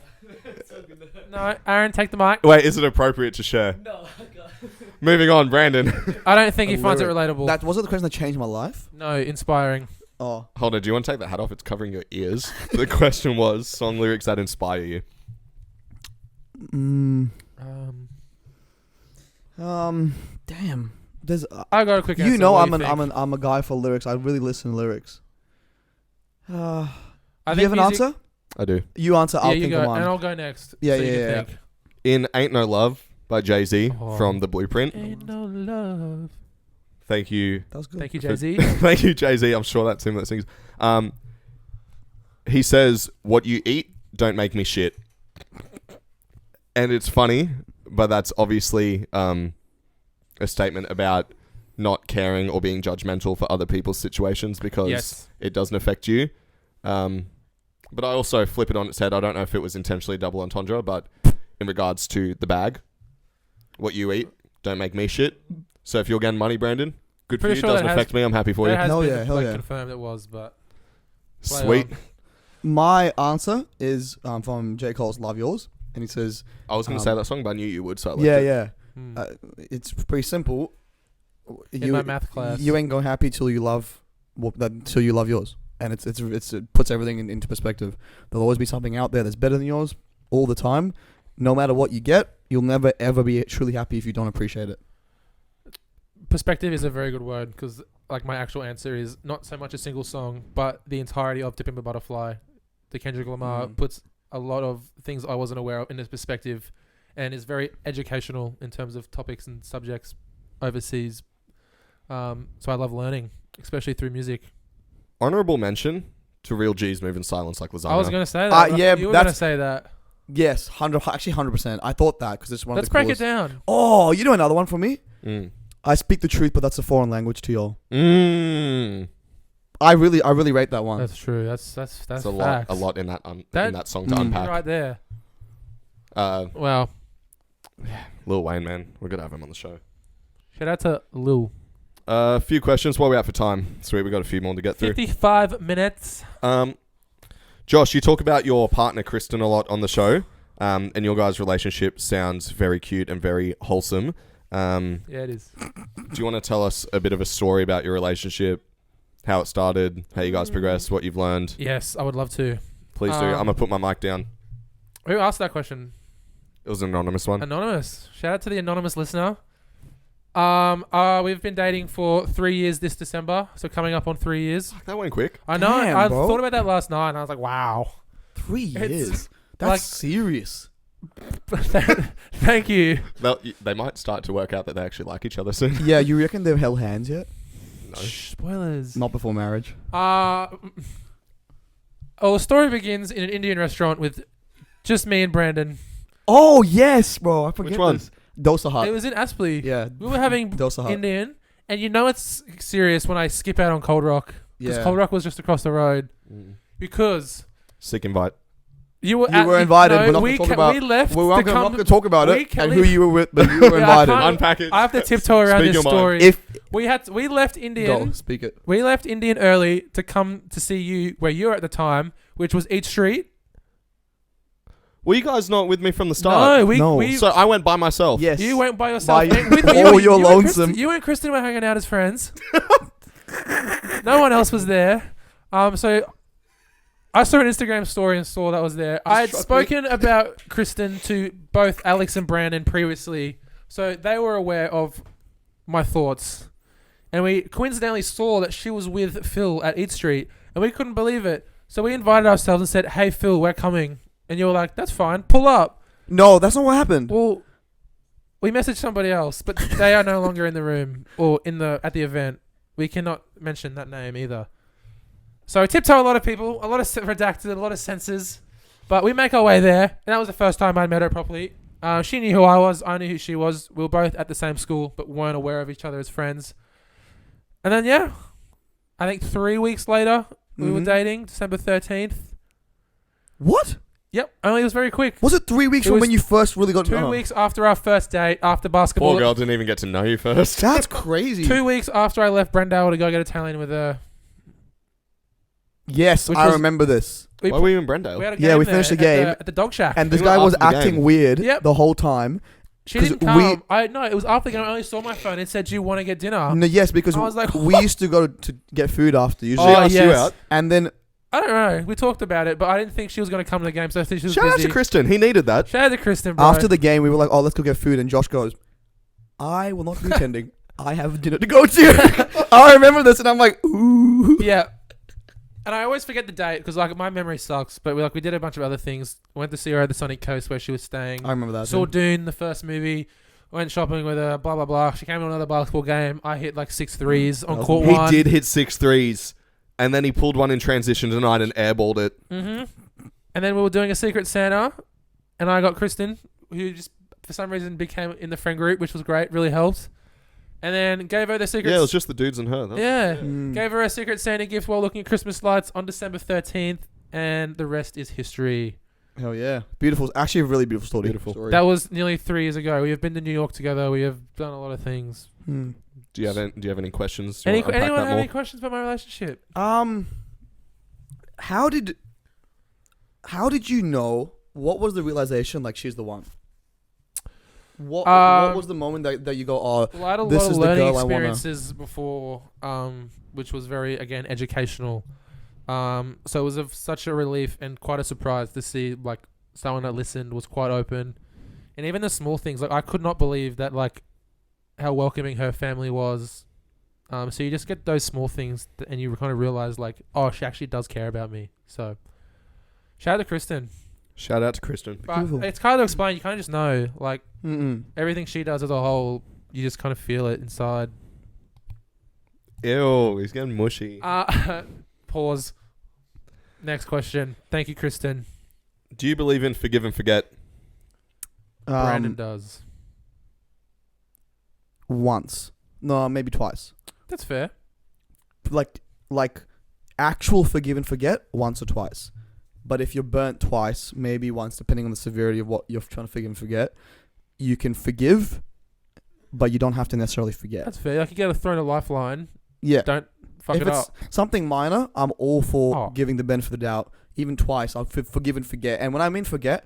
No, Aaron, take the mic. Wait, is it appropriate to share? No. Moving on, Brandon. I don't think he A finds it lyric. relatable. That wasn't the question that changed my life. No, inspiring. Oh, Hold on. Do you want to take the hat off? It's covering your ears. The question was song lyrics that inspire you. Damn. There's. I got a quick answer. You know, What I'm do you think? a guy for lyrics. I really listen to lyrics. I Do you think have an music- answer? I do. You answer. Yeah, I'll you think go, of mine. and I'll go next. Yeah, so you yeah, can yeah. think. In Ain't No Love by Jay-Z Oh. from The Blueprint. Ain't no love. Thank you. That was good. Thank you, Jay-Z. Thank you, Jay-Z. I'm sure that's him that sings. He says, "What you eat don't make me shit." And it's funny, but that's obviously a statement about not caring or being judgmental for other people's situations because Yes. it doesn't affect you. But I also flip it on its head. I don't know if it was intentionally double entendre, but in regards to the bag, what you eat don't make me shit. So if you're getting money, Brandon, good Pretty for you. sure Doesn't that has- affect me. I'm happy for you. It has Hell been yeah, hell like, yeah. confirmed it was, but play Sweet. on. My answer is from J. Cole's "Love Yours," and he says, I was going to say that song, but I knew you would, so I liked "Yeah, it. yeah." Hmm. It's pretty simple. In my math class. You ain't going happy till you love till you love yours, and it puts everything into perspective. There'll always be something out there that's better than yours all the time. No matter what you get, you'll never ever be truly happy if you don't appreciate it. Perspective is a very good word because, like, my actual answer is not so much a single song, but the entirety of "To Pimp a Butterfly." The Kendrick Lamar puts a lot of things I wasn't aware of in this perspective, and is very educational in terms of topics and subjects overseas. So I love learning, especially through music. Honorable mention to Real G's Move in Silence like lasagna. I was going to say that. but yeah, you were going to that's- say that. Yes, 100%. I thought that because it's one Let's of the break it coolest. down. Oh, you know another one for me? Mm. I speak the truth, but that's a foreign language to y'all. Mm. I really rate that one. That's true. That's That's facts. a lot in that in that song to Mm. unpack. Right there. Lil Wow. Wayne, man, we're gonna have him on the show. Shout out to Lil. A few questions while we're out for time. Sweet, we got a few more to get through. 55 minutes. Josh, you talk about your partner Kristen a lot on the show, and your guys' relationship sounds very cute and very wholesome. Yeah, it is. Do you want to tell us a bit of a story about your relationship? how it started, how you guys progressed, what you've learned. Yes, I would love to. Please do. I'm gonna put my mic down. Who asked that question? It was an anonymous one. Anonymous. Shout out to the anonymous listener. We've been dating for 3 years this December, so coming up on 3 years. That went quick. I know. Damn, I bro. thought about that last night, and I was like, wow. 3 It's years. That's like- serious. Thank you. They might start to work out that they actually like each other soon. Yeah, you reckon they've held hands yet? No. Shh, spoilers. Not before marriage. The story begins in an Indian restaurant with just me and Brandon. Oh yes, bro. I forget Which one? this. Dosa Hut. It was in Aspley. Yeah. We were having Dosa Hut. Indian, and you know it's serious when I skip out on Cold Rock. Because Yeah. Cold Rock was just across the road. Because Sick invite. you were You were invited. We're not we gonna talk ca- about- we left We're to not come going to talk about we it can and who leave- you were with, but you were Yeah, I invited. can't- Unpack it. I have to tiptoe around Speak this your mind. story. If We left Indian. go, speak it. We left Indian early to come to see you where you were at the time, which was Eat Street. Were you guys not with me from the start? No, No. we So I went by myself. Yes. you went by yourself. By- and with, Oh, you're and lonesome. Kristen, you and Kristen were hanging out as friends. No one else was there. So I saw an Instagram story and saw that was there. I had shocked me. spoken about Kristen to both Alex and Brandon previously, so they were aware of my thoughts. And we coincidentally saw that she was with Phil at Eat Street, and we couldn't believe it. So we invited ourselves and said, "Hey Phil, we're coming." And you were like, "That's fine, pull up." No, that's not what happened. Well, we messaged somebody else, but they are no longer in the room or at the event. We cannot mention that name either. So tiptoe a lot of people, a lot of redacted, a lot of senses, but we make our way there. And that was the first time I met her properly. She knew who I was. I knew who she was. We were both at the same school, but weren't aware of each other as friends. And then, yeah, I think 3 weeks later, we were Mhm. dating, December 13th. What? Yep, only it was very quick. Was it 3 weeks It from was when you first really got 2 weeks after our first date, after basketball. Poor girl didn't even get to know you first. That's crazy. 2 weeks after I left Brendale to go get Italian with her. Yes, Which I was- remember this. Why were you in Brendale? We had a Yeah, game we there finished the at game. at the dog shack. And this We guy went was after the acting game. weird Yep. the whole time. She 'cause didn't come. we- No, it was after the game. I only saw my phone. It said, "Do you want to get dinner?" No, yes, because I was like, we used to go to get food after She usually. Oh, asked you yes. out. And then I don't know. We talked about it, but I didn't think she was going to come to the game, so I think she was Shout out busy. to Kristen. He needed that. Shout out to Kristen, bro. after the game, we were like, "Oh, let's go get food." And Josh goes, "I will not be attending. I have dinner to go to." I remember this, and I'm like, "Ooh." Yeah. And I always forget the date because like my memory sucks. But we did a bunch of other things. Went to see her at the Sonic Coast where she was staying. I remember that. Saw too. Dune, the first movie. Went shopping with her. Blah blah blah. She came to another basketball game. I hit like 6 threes on Oh, court He one. did hit 6 threes, and then he pulled one in transition tonight and airballed it. Mm-hmm. And then we were doing a Secret Santa, and I got Kristen, who just for some reason became in the friend group, which was great, really helped. And then gave her the Secret. Yeah, it was just the dudes and her. yeah. Mm. Gave her a Secret Santa gift while looking at Christmas lights on December 13th, and the rest is history. Hell yeah, beautiful. Actually, a really beautiful story. Beautiful. Story. That was nearly 3 years ago. We have been to New York together. We have done a lot of things. Hmm. Do you have any questions? Do you Any, wanna unpack anyone that have more? any questions about my relationship? How did you know? What was the realization? Like she's the one. What was the moment that you go, "Oh, Well, I had a This lot of is the learning girl I wanna- experiences before, which was very, again, educational. So it was such a relief and quite a surprise to see, like, someone that listened was quite open. And even the small things, like, I could not believe that, like, how welcoming her family was. So you just get those small things and you kind of realize, like, oh, she actually does care about me. So shout out to Kristen. Shout out to Kristen. But Beautiful. it's hard to explain. You kind of just know, like, mm-mm. everything she does as a whole, you just kind of feel it inside. Ew, he's getting mushy. Pause. Next question. Thank you, Kristen. Do you believe in forgive and forget? Brandon does. Once, no, maybe twice. That's fair. Like actual forgive and forget once or twice. But if you're burnt twice, maybe once, depending on the severity of what you're trying to forgive and forget. You can forgive, but you don't have to necessarily forget. That's fair. Like you get thrown a lifeline. Yeah. Don't fuck If it it's up. something minor, I'm all for Oh. giving the benefit of the doubt. Even twice, I'll forgive and forget. And when I mean forget,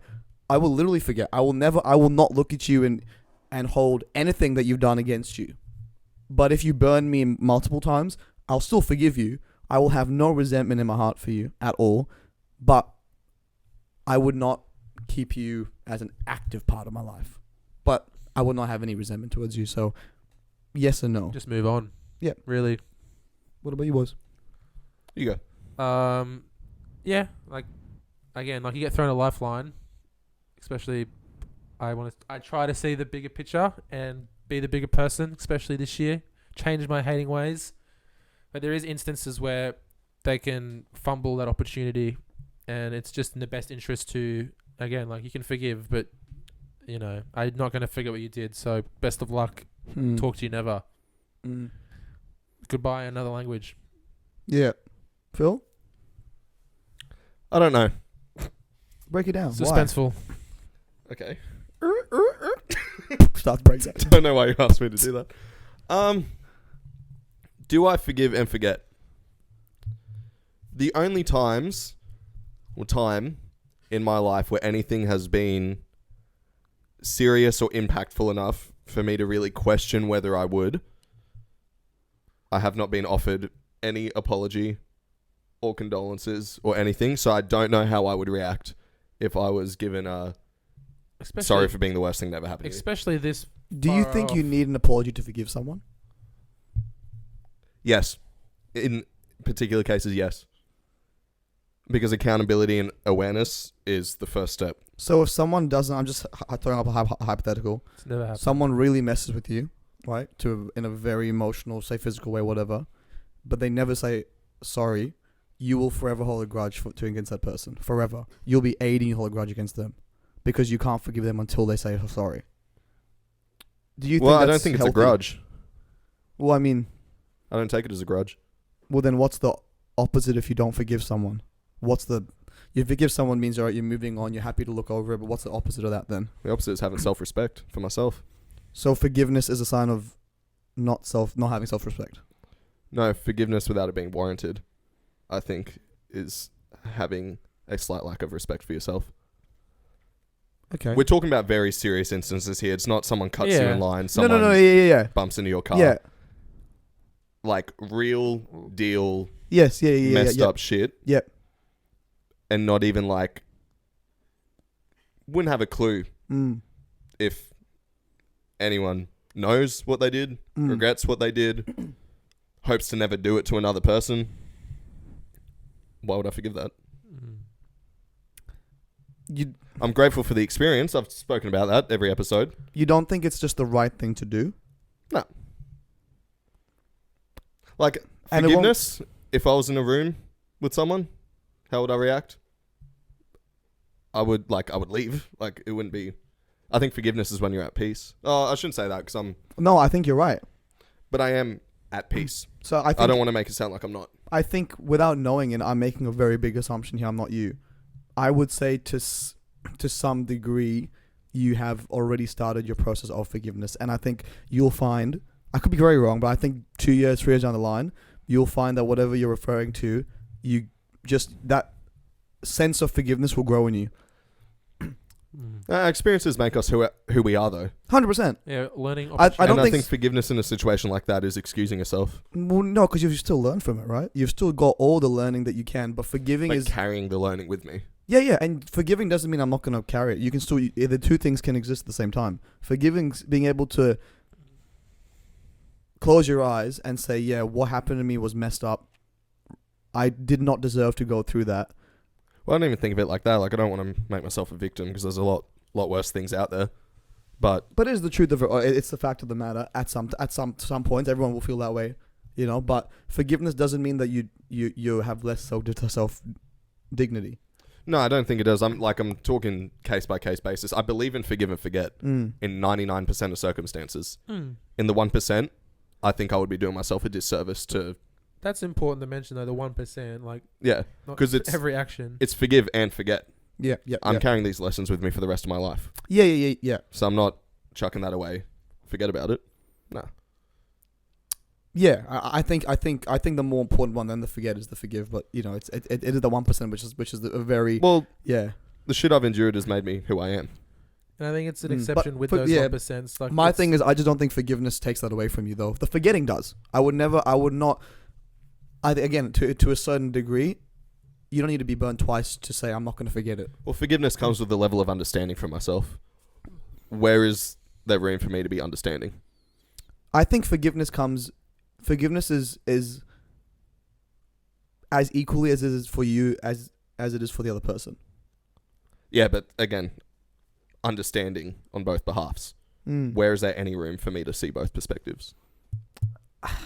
I will literally forget. I will not look at you and hold anything that you've done against you. But if you burn me multiple times, I'll still forgive you. I will have no resentment in my heart for you at all, but I would not keep you as an active part of my life. But I would not have any resentment towards you. So, yes and no. Just move on. Yeah. Really. What about you, boys? You go. Yeah. Like, again, like you get thrown a lifeline, especially. I try to see the bigger picture and be the bigger person, especially this year. Change my hating ways. But there is instances where they can fumble that opportunity, and it's just in the best interest to, again, like you can forgive, but you know, I'm not going to forget what you did. So best of luck. Talk to you never. Goodbye, another language. Yeah. Phil? I don't know. Break it down. Suspenseful. Okay. Start to break down. Don't know why you asked me to do that. Do I forgive and forget? The only time in my life where anything has been serious or impactful enough for me to really question whether I would, I have not been offered any apology or condolences or anything, so I don't know how I would react if I was given a sorry for being the worst thing that ever happened to you. Especially this. Do you think you need an apology to forgive someone? Yes. In particular cases, yes. Because accountability and awareness is the first step. So if someone doesn't, I'm just throwing up a hypothetical. It's never happened. Someone really messes with you, right? In a very emotional, say physical way, whatever. But they never say sorry. You will forever hold a grudge against that person. Forever. You'll be aiding you hold a grudge against them. Because you can't forgive them until they say sorry. Do you think I don't think it's a grudge. Well, I mean... I don't take it as a grudge. Well, then what's the opposite if you don't forgive someone? You forgive someone means you're moving on, you're happy to look over it, but what's the opposite of that then? The opposite is having self-respect for myself. So forgiveness is a sign of not having self-respect. No, forgiveness without it being warranted, I think, is having a slight lack of respect for yourself. Okay. We're talking about very serious instances here. It's not someone cuts you in line, someone yeah. bumps into your car. Yeah. Like real deal Yes, messed up shit. Yep. And not even like, wouldn't have a clue if anyone knows what they did, regrets what they did, hopes to never do it to another person. Why would I forgive that? I'm grateful for the experience. I've spoken about that every episode. You don't think it's just the right thing to do? No. Like, forgiveness, if I was in a room with someone, how would I react? I would leave. Like, it wouldn't be... I think forgiveness is when you're at peace. Oh, I shouldn't say that because I'm... No, I think you're right. But I am at peace. So I don't want to make it sound like I'm not. I think without knowing it, I'm making a very big assumption here. I'm not you. I would say to some degree, you have already started your process of forgiveness. And I think you'll find... I could be very wrong, but I think 2 years, 3 years down the line, you'll find that whatever you're referring to, that sense of forgiveness will grow in you. Experiences make us who we are, though. 100%. Yeah, learning. I don't think forgiveness in a situation like that is excusing yourself. Well, no, because you've still learned from it, right? You've still got all the learning that you can, but forgiving is carrying the learning with me. Yeah, and forgiving doesn't mean I'm not going to carry it. You can still... The two things can exist at the same time. Forgiving, being able to close your eyes and say, yeah, what happened to me was messed up. I did not deserve to go through that. Well, I don't even think of it like that. Like, I don't want to make myself a victim because there's a lot worse things out there. But it is the truth of it. It's the fact of the matter. At some points, everyone will feel that way, you know. But forgiveness doesn't mean that you have less self dignity. No, I don't think it does. I'm talking case by case basis. I believe in forgive and forget in 99% of circumstances. In the 1%, I think I would be doing myself a disservice to. That's important to mention, though. The 1%, like, yeah, because it's every action. It's forgive and forget. Yeah. I'm carrying these lessons with me for the rest of my life. Yeah. So I'm not chucking that away. Forget about it. No. Yeah, I think the more important one than the forget is the forgive. But you know, it is the 1%, which is a very The shit I've endured has made me who I am. And I think it's an exception with those 1%. Like, my thing is, I just don't think forgiveness takes that away from you, though. The forgetting does. I would not. again, to a certain degree, you don't need to be burned twice to say I'm not going to forget it. Well, forgiveness comes with a level of understanding for myself. Where is there room for me to be understanding? I think forgiveness is as equally as it is for you as it is for the other person. Yeah, but again, understanding on both behalves. Where is there any room for me to see both perspectives?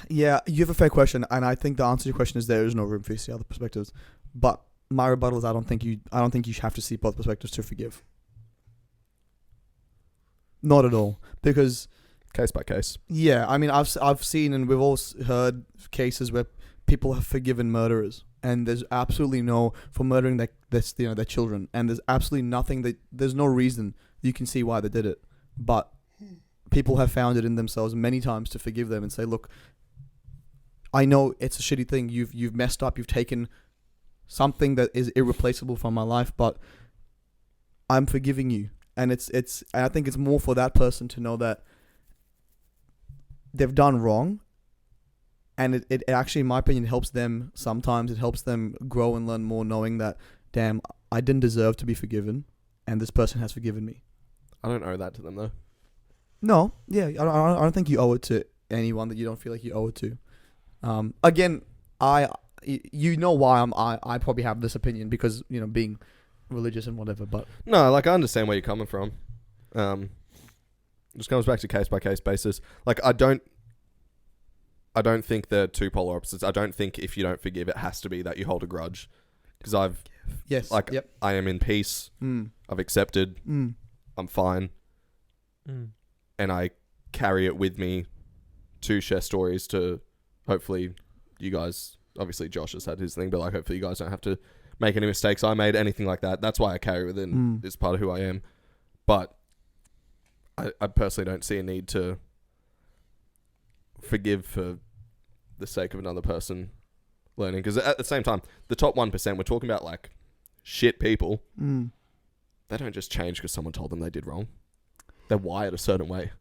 Yeah, you have a fair question, and I think the answer to your question is there is no room for you to see other perspectives. But my rebuttal is I don't think you have to see both perspectives to forgive. Not at all, because Case by case. yeah, I mean I've seen and we've all heard cases where people have forgiven murderers, and there's absolutely no for murdering their children, and there's absolutely nothing there's no reason you can see why they did it, but people have found it in themselves many times to forgive them and say, look, I know it's a shitty thing. You've messed up. You've taken something that is irreplaceable from my life, but I'm forgiving you. And and I think it's more for that person to know that they've done wrong. And it actually, in my opinion, helps them sometimes. It helps them grow and learn more, knowing that, damn, I didn't deserve to be forgiven, and this person has forgiven me. I don't owe that to them, though. No, yeah, I don't think you owe it to anyone that you don't feel like you owe it to. Again, you know why I probably have this opinion because being religious and whatever. But No, like I understand where you're coming from. It just comes back to case by case basis. Like I don't think they're two polar opposites. I don't think if you don't forgive, it has to be that you hold a grudge. Because I am in peace. I've accepted. I'm fine. And I carry it with me to share stories to hopefully you guys, obviously Josh has had his thing, but like hopefully you guys don't have to make any mistakes I made, anything like that. That's why I carry it within. It's part of who I am. But I personally don't see a need to forgive for the sake of another person learning. Because at the same time, the top 1%, we're talking about like shit people. They don't just change because someone told them they did wrong. They're wired a certain way.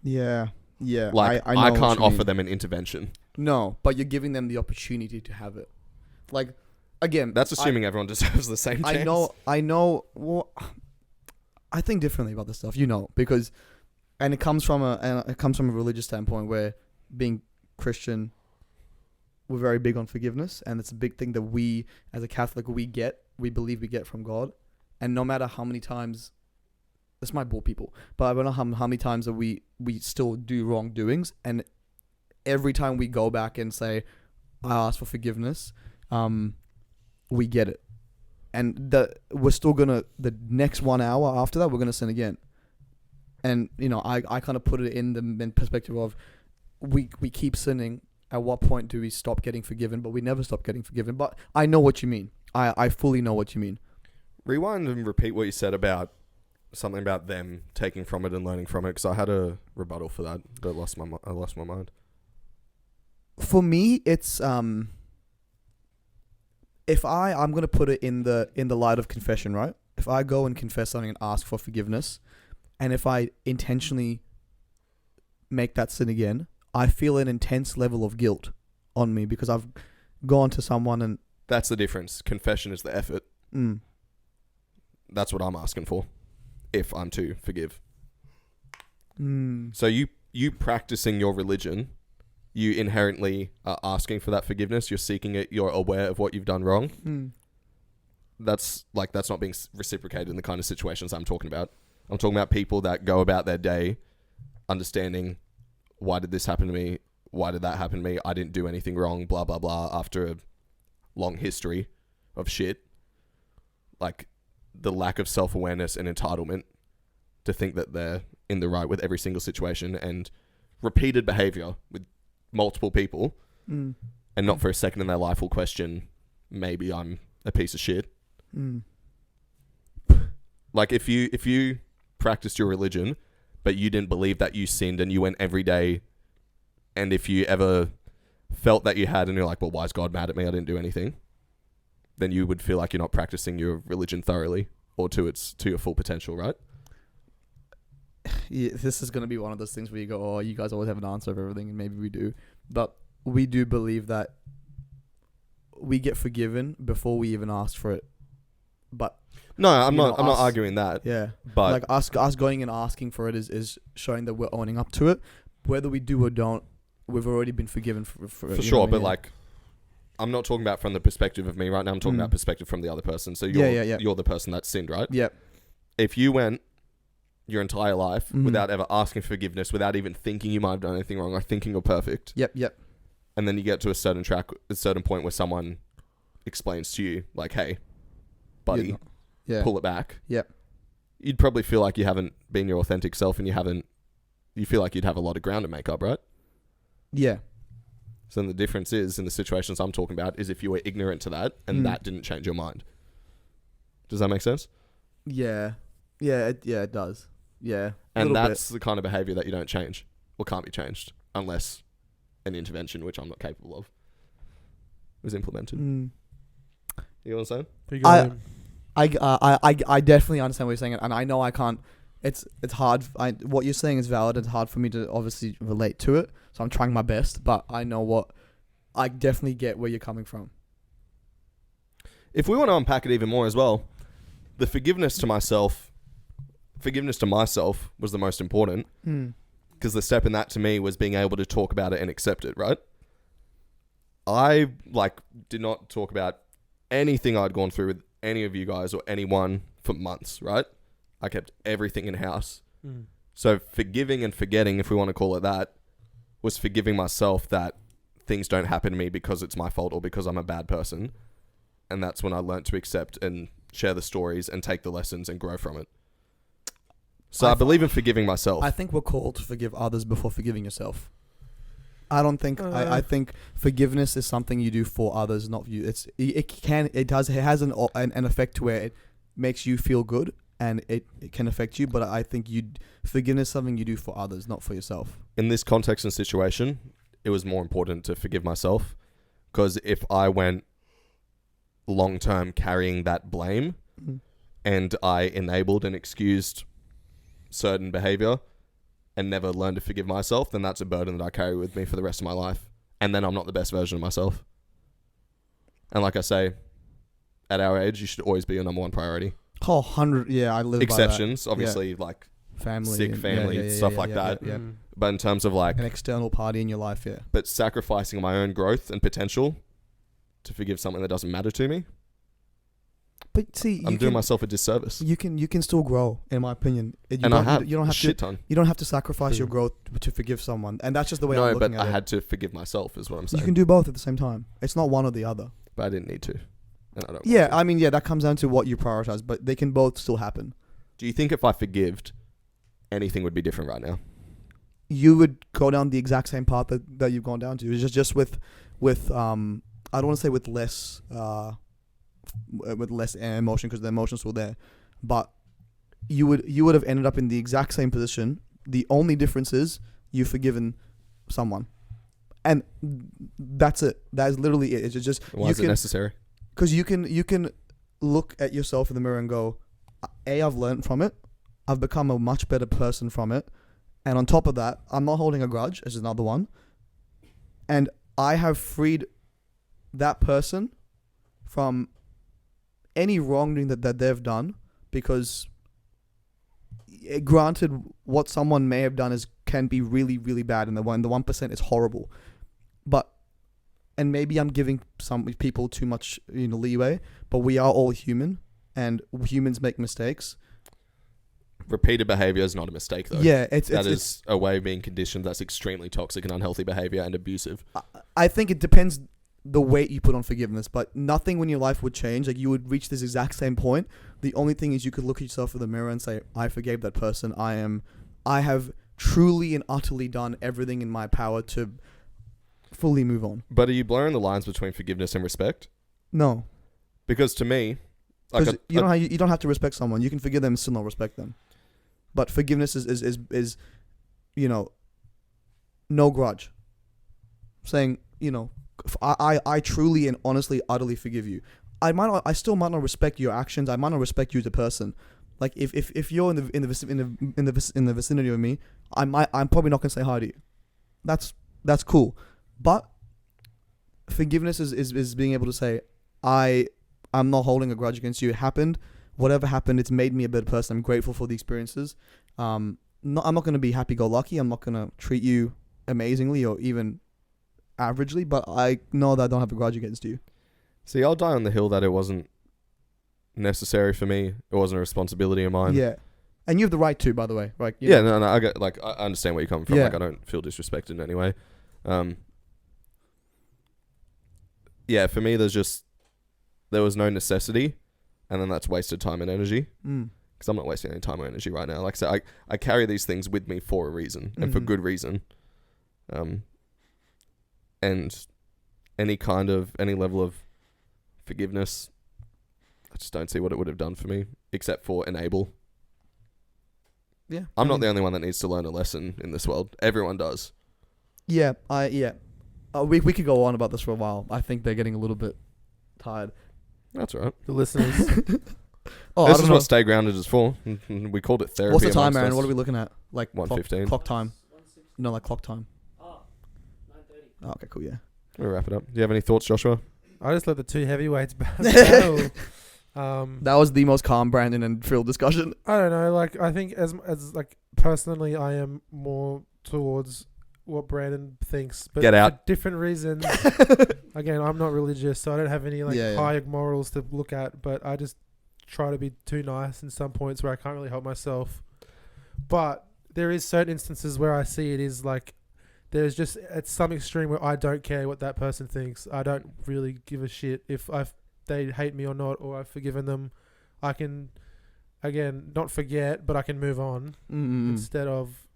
Yeah. Like, I know I what can't you offer mean. them an intervention. No, but you're giving them the opportunity to have it. Like, again, That's assuming everyone deserves the same chance. I know. Well, I think differently about this stuff, because, and it comes from a religious standpoint where being Christian, we're very big on forgiveness, and it's a big thing that we, as a Catholic, we believe we get from God, and no matter how many times. This might bore people, but I don't know how many times that we still do wrongdoings, and every time we go back and say, I ask for forgiveness, we get it. And we're still the next 1 hour after that, we're going to sin again. And, I kind of put it in the perspective of we keep sinning. At what point do we stop getting forgiven? But we never stop getting forgiven. But I know what you mean. I fully know what you mean. Rewind and repeat what you said about something about them taking from it and learning from it, because I had a rebuttal for that, but I lost my mind. For me, it's if I'm gonna put it in the light of confession, right? If I go and confess something and ask for forgiveness, and if I intentionally make that sin again, I feel an intense level of guilt on me because I've gone to someone and That's the difference. Confession is the effort. That's what I'm asking for. If I'm to forgive. So you practicing your religion, you inherently are asking for that forgiveness. You're seeking it. You're aware of what you've done wrong. That's not being reciprocated in the kind of situations I'm talking about. I'm talking about people that go about their day understanding, why did this happen to me? Why did that happen to me? I didn't do anything wrong, blah, blah, blah, after a long history of shit. Like, the lack of self-awareness and entitlement to think that they're in the right with every single situation, and repeated behavior with multiple people, and not for a second in their life will question, maybe I'm a piece of shit. Like, if you practiced your religion, but you didn't believe that you sinned and you went every day, and if you ever felt that you had and you're like, well, why is God mad at me? I didn't do anything. Then you would feel like you're not practicing your religion thoroughly or to your full potential, right? Yeah, this is going to be one of those things where you go, oh, you guys always have an answer of everything, and maybe we do. But we do believe that we get forgiven before we even ask for it. But No, I'm you not. know, I'm not us- arguing that. yeah, But like us going and asking for it is showing that we're owning up to it. Whether we do or don't, we've already been forgiven for for you know sure. what I But mean? like, I'm not talking about from the perspective of me right now. I'm talking Mm. about perspective from the other person. So Yeah. you're the person that sinned, right? yeah, If you went your entire life Mhm. without ever asking forgiveness, without even thinking you might have done anything wrong, or thinking you're perfect, yep, and then you get to a certain point where someone explains to you, like, "Hey, buddy, yeah, pull it back." Yep. You'd probably feel like you haven't been your authentic self, and you feel like you'd have a lot of ground to make up, right? yeah. So then the difference is, in the situations I'm talking about, is if you were ignorant to that and Mm. that didn't change your mind. Does that make sense? Yeah, it does. Yeah, And little that's the kind of behavior that you don't change or can't be changed unless an intervention, which I'm not capable of, was implemented. bit. Mm. You know what I'm saying? Pretty good. I definitely understand what you're saying, and I know I can't. It's hard. What you're saying is valid. It's hard for me to obviously relate to it, so I'm trying my best. But I know what. I definitely get where you're coming from. If we want to unpack it even more as well, the forgiveness to myself was the most important, because the step in that to me was being able to talk about it and accept it, right? I did not talk about anything I'd gone through with any of you guys or anyone for months, right? I kept everything in house. Mm. So forgiving and forgetting, if we want to call it that, was forgiving myself that things don't happen to me because it's my fault or because I'm a bad person. And that's when I learned to accept and share the stories and take the lessons and grow from it. So I believe in forgiving myself. I think we're called to forgive others before forgiving yourself. I don't think. I Uh. think forgiveness is something you do for others, not you. It has an effect to where it makes you feel good and it can affect you. But I think forgiveness is something you do for others, not for yourself. In this context and situation, it was more important to forgive myself, because if I went long term carrying that blame and I enabled and excused certain behavior and never learned to forgive myself, then that's a burden that I carry with me for the rest of my life. And then I'm not the best version of myself. And like I say, at our age, you should always be your number one priority. Oh, 100. Yeah, I live Exceptions, by that. obviously, like Family, sick and- family, stuff like that. Yeah. Mm. But in terms of like, An external party in your life, yeah. but sacrificing my own growth and potential to forgive something that doesn't matter to me, But see, I'm doing myself a disservice. you can still grow, in my opinion. You And I have you don't a have shit to ton. you don't have to sacrifice your True. growth to forgive someone, and that's just the way I'm No, looking but at I it. had to forgive myself, is what I'm You saying. can do both at the same time. It's not one or the other. But I didn't need to. And I don't Yeah, want to. I mean, yeah, that comes down to what you prioritize, but they can both still happen. Do you think if I forgived, anything would be different right now? You would go down the exact same path that you've gone down to. It's just with I don't want to say with less emotion, because the emotion's still there, but you would have ended up in the exact same position. The only difference is you've forgiven someone, and that's it. That is literally it. It's just Why is it necessary? because you can look at yourself in the mirror and go, I've learned from it. I've become a much better person from it. And on top of that, I'm not holding a grudge, as another one. And I have freed that person from any wrongdoing that they've done, because granted, what someone may have done can be really, really bad, and the 1% is horrible. And maybe I'm giving some people too much leeway, but we are all human, and humans make mistakes. Repeated behavior is not a mistake, though. Yeah, That is a way of being conditioned that's extremely toxic and unhealthy behavior and abusive. I think it depends the weight you put on forgiveness, but nothing in your life would change. Like, you would reach this exact same point. The only thing is you could look at yourself in the mirror and say, I forgave that person. I have truly and utterly done everything in my power to fully move on. But are you blurring the lines between forgiveness and respect? No, Because to me, because you don't have to respect someone. You can forgive them and still not respect them. But forgiveness is no grudge. Saying, I truly and honestly, utterly forgive you. I still might not respect your actions. I might not respect you as a person. Like, if you're in the vicinity of me, I'm probably not gonna say hi to you. That's cool. But forgiveness is being able to say, I'm not holding a grudge against you. It happened. Whatever happened, it's made me a better person. I'm grateful for the experiences. I'm not going to be happy-go-lucky. I'm not going to treat you amazingly or even averagely, but I know that I don't have a grudge against you. See, I'll die on the hill that it wasn't necessary for me. It wasn't a responsibility of mine. Yeah. And you have the right to, by the way. Right? Yeah, no, I get, like, I understand where you're coming from. Yeah. Like, I don't feel disrespected in any way. Yeah, for me, there was no necessity, and then that's wasted time and energy. Because I'm not wasting any time or energy right now. Like I said, I carry these things with me for a reason, and for good reason. And any level of forgiveness, I just don't see what it would have done for me, except for enable. Yeah. I'm not the only one that needs to learn a lesson in this world. Everyone does. Yeah. We could go on about this for a while. I think they're getting a little bit tired. That's all right. The listeners. This is what Stay Grounded is for. We called it therapy. What's the time, amongst Aaron? us. What are we looking at? Like 1:15. Clock time. No, like clock time. 9:30. Oh, okay, cool. Yeah. We'll wrap it up. Do you have any thoughts, Joshua? I just let the two heavyweights battle. That was the most calm Brandon and Phil discussion. I don't know. Like, I think as like personally, I am more towards what Brandon thinks, but Get out. for different reasons. Again, I'm not religious, so I don't have any high morals to look at. But I just try to be too nice in some points where I can't really help myself. But there is certain instances where I see it is like there's just at some extreme where I don't care what that person thinks. I don't really give a shit if they hate me or not, or I've forgiven them. I can, again, not forget, but I can move on instead of.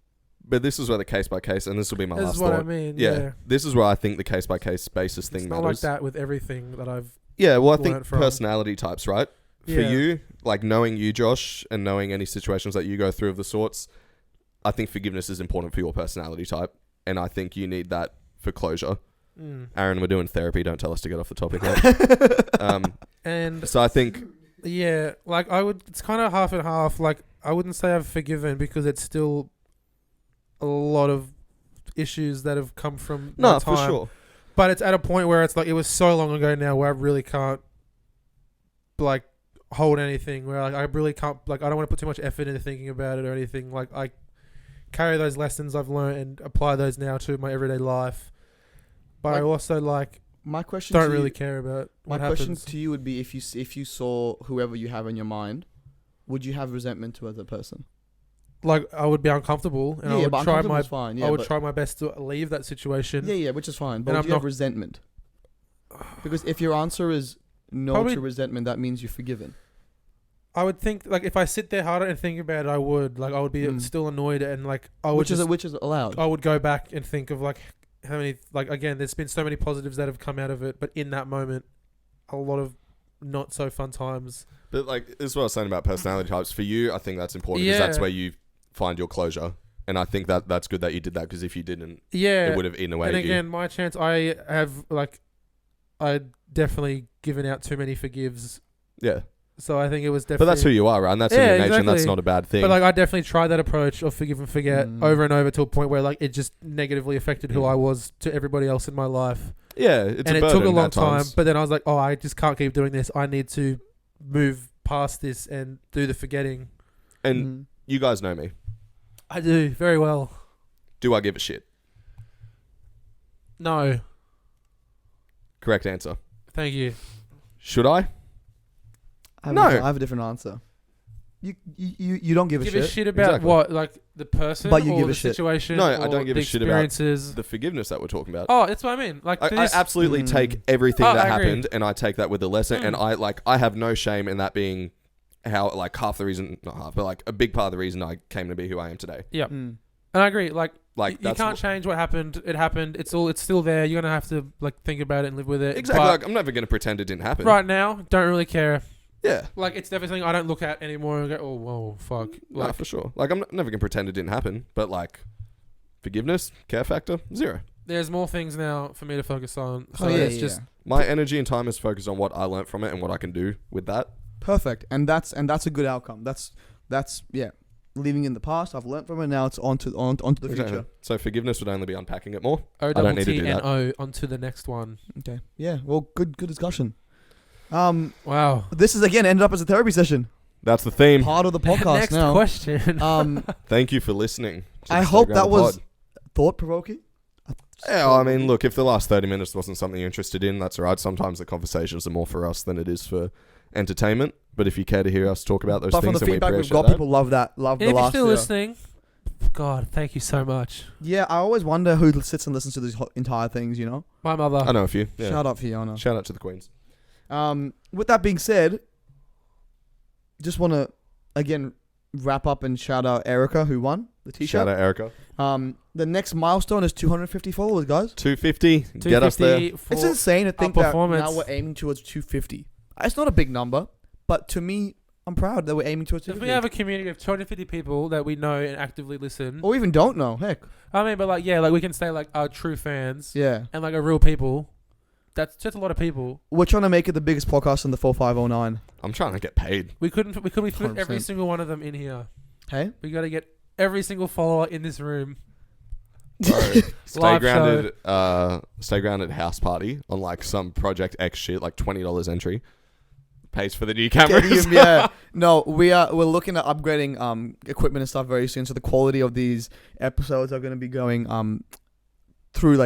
But this is where the case by case, and this will be my This last is what thought. I mean. Yeah. Yeah. This is where I think the case by case basis thing It's matters. not like that with everything that I've. Yeah, well, I think learnt from. personality types, right? For Yeah. you, like knowing you, Josh, and knowing any situations that you go through of the sorts, I think forgiveness is important for your personality type, and I think you need that for closure. Aaron, we're doing therapy. Don't tell us to get off the topic yet. And So I think, yeah, like it's kind of half and half. Like I wouldn't say I've forgiven because it's still a lot of issues that have come from my no, time. for sure. But it's at a point where it's like it was so long ago now where I really can't like hold anything. Where like I really can't I don't want to put too much effort into thinking about it or anything. Like I carry those lessons I've learned and apply those now to my everyday life. But I also my question don't to really you, care about my what question happens. to you would be if you saw whoever you have in your mind, would you have resentment towards that person? Like I would be uncomfortable and I would but try uncomfortable my is fine. Yeah, I would but- try my best to leave that situation. Yeah, which is fine. But And would I'm you have not- resentment? Because if your answer is no Probably- to resentment, that means you're forgiven. I would think like if I sit there harder and think about it, I would be still annoyed and like I would Which is allowed. I would go back and think of like how many again there's been so many positives that have come out of it, but in that moment a lot of not so fun times. But like this is what I was saying about personality types. For you, I think that's important because that's where you find your closure. And I think that's good that you did that because if you didn't, it would have eaten away and at you. again my chance I have I definitely given out too many forgives, Yeah. so I think it was definitely. But that's who you are, right? And that's in Yeah, your nature, and that's exactly. not a bad thing. But I definitely tried that approach of forgive and forget over and over to a point where it just negatively affected who I was to everybody else in my life. yeah, it's And a it burden took a long at time, times. but then I was like, oh, I just can't keep doing this. I need to move past this and do the forgetting. And you guys know me. I do very well. Do I give a shit? No, Correct answer. thank you. Should I? I No. have a different answer. You don't give a Give shit. a shit about Exactly. what, like the person, But you or give a the shit. situation. No, I or don't give the a shit about experiences. The forgiveness that we're talking about. Oh, that's what I mean. Like I this, absolutely take everything Oh, that I agree. happened and I take that with a lesson and I have no shame in that being how half the reason, not half, but a big part of the reason I came to be who I am today. yeah, and I agree. Like you that's can't change what happened. It happened. It's still there. You're gonna have to think about it and live with it. Exactly. But I'm never going to pretend it didn't happen. right now, don't really care. Yeah. It's definitely something I don't look at anymore and go, oh, whoa, fuck. No, for sure. I'm never going to pretend it didn't happen, but forgiveness, care factor, 0. There's more things now for me to focus on. So Oh, it's just My energy and time is focused on what I learnt from it and what I can do with that. Perfect, and that's a good outcome. That's yeah. leaving in the past. I've learnt from it. Now it's onto the future. So forgiveness would only be unpacking it more. I don't need to do that. O onto the next one. Okay. Yeah. Well, good discussion. Wow. This is again ended up as a therapy session. That's the theme. Part of the podcast Next now. question. Thank you for listening. to I the hope Stay that Grounded was pod. thought-provoking. Yeah, I mean, look, if the last 30 minutes wasn't something you're interested in, that's all right. Sometimes the conversations are more for us than it is for entertainment. But if you care to hear us talk about those But from things, the then we feedback we've appreciate got, that. people love that. Love And the if you're last. still listening, God, thank you so much. Yeah, I always wonder who sits and listens to these entire things. You know. My mother. I know a few. Yeah. Shout out Fiona. Shout out to the Queens. With that being said, just want to again wrap up and shout out Erica who won the t-shirt. Shout out Erica. The next milestone is 250 followers, guys. 250. Get us there. 250 for It's insane to think our that performance. now we're aiming towards 250. It's not a big number, but to me, I'm proud that we're aiming towards If 250. we have a community of 250 people that we know and actively listen, or even don't know, heck. I mean, but like, yeah, like we can say like our true fans Yeah. and like our real people. That's just a lot of people. We're trying to make it the biggest podcast in the 4509. I'm trying to get paid. We couldn't fit every 100%. single one of them in here. Hey? We got to get every single follower in this room. Bro, Stay Live Grounded, Stay Grounded house party on like some Project X shit, like $20 entry. Pays for the new cameras. Stadium, yeah. No, we're looking at upgrading equipment and stuff very soon. So the quality of these episodes are going to be going through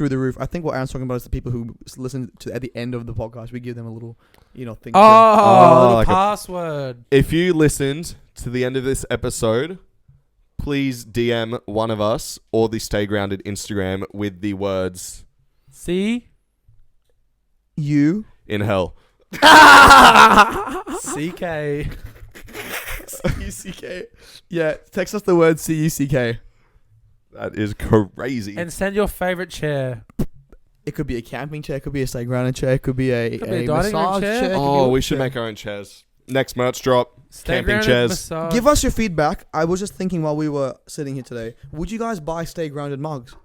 the roof. I think what Aaron's talking about is the people who listen to at the end of the podcast. We give them a little, thing. Oh, little like a- password. If you listened to the end of this episode, please DM one of us or the Stay Grounded Instagram with the words See? You. in hell. CK. C-U-C-K. Yeah, text us the word C-U-C-K. That is crazy. And send your favorite chair. It could be a camping chair, it could be a stay grounded chair, it could be a Could be a dining room massage chair. chair. it could be Oh, a we should chair. make our own chairs. Next merch drop. Stay Camping grounded chairs. massage. Give us your feedback. I was just thinking while we were sitting here today, would you guys buy stay grounded mugs?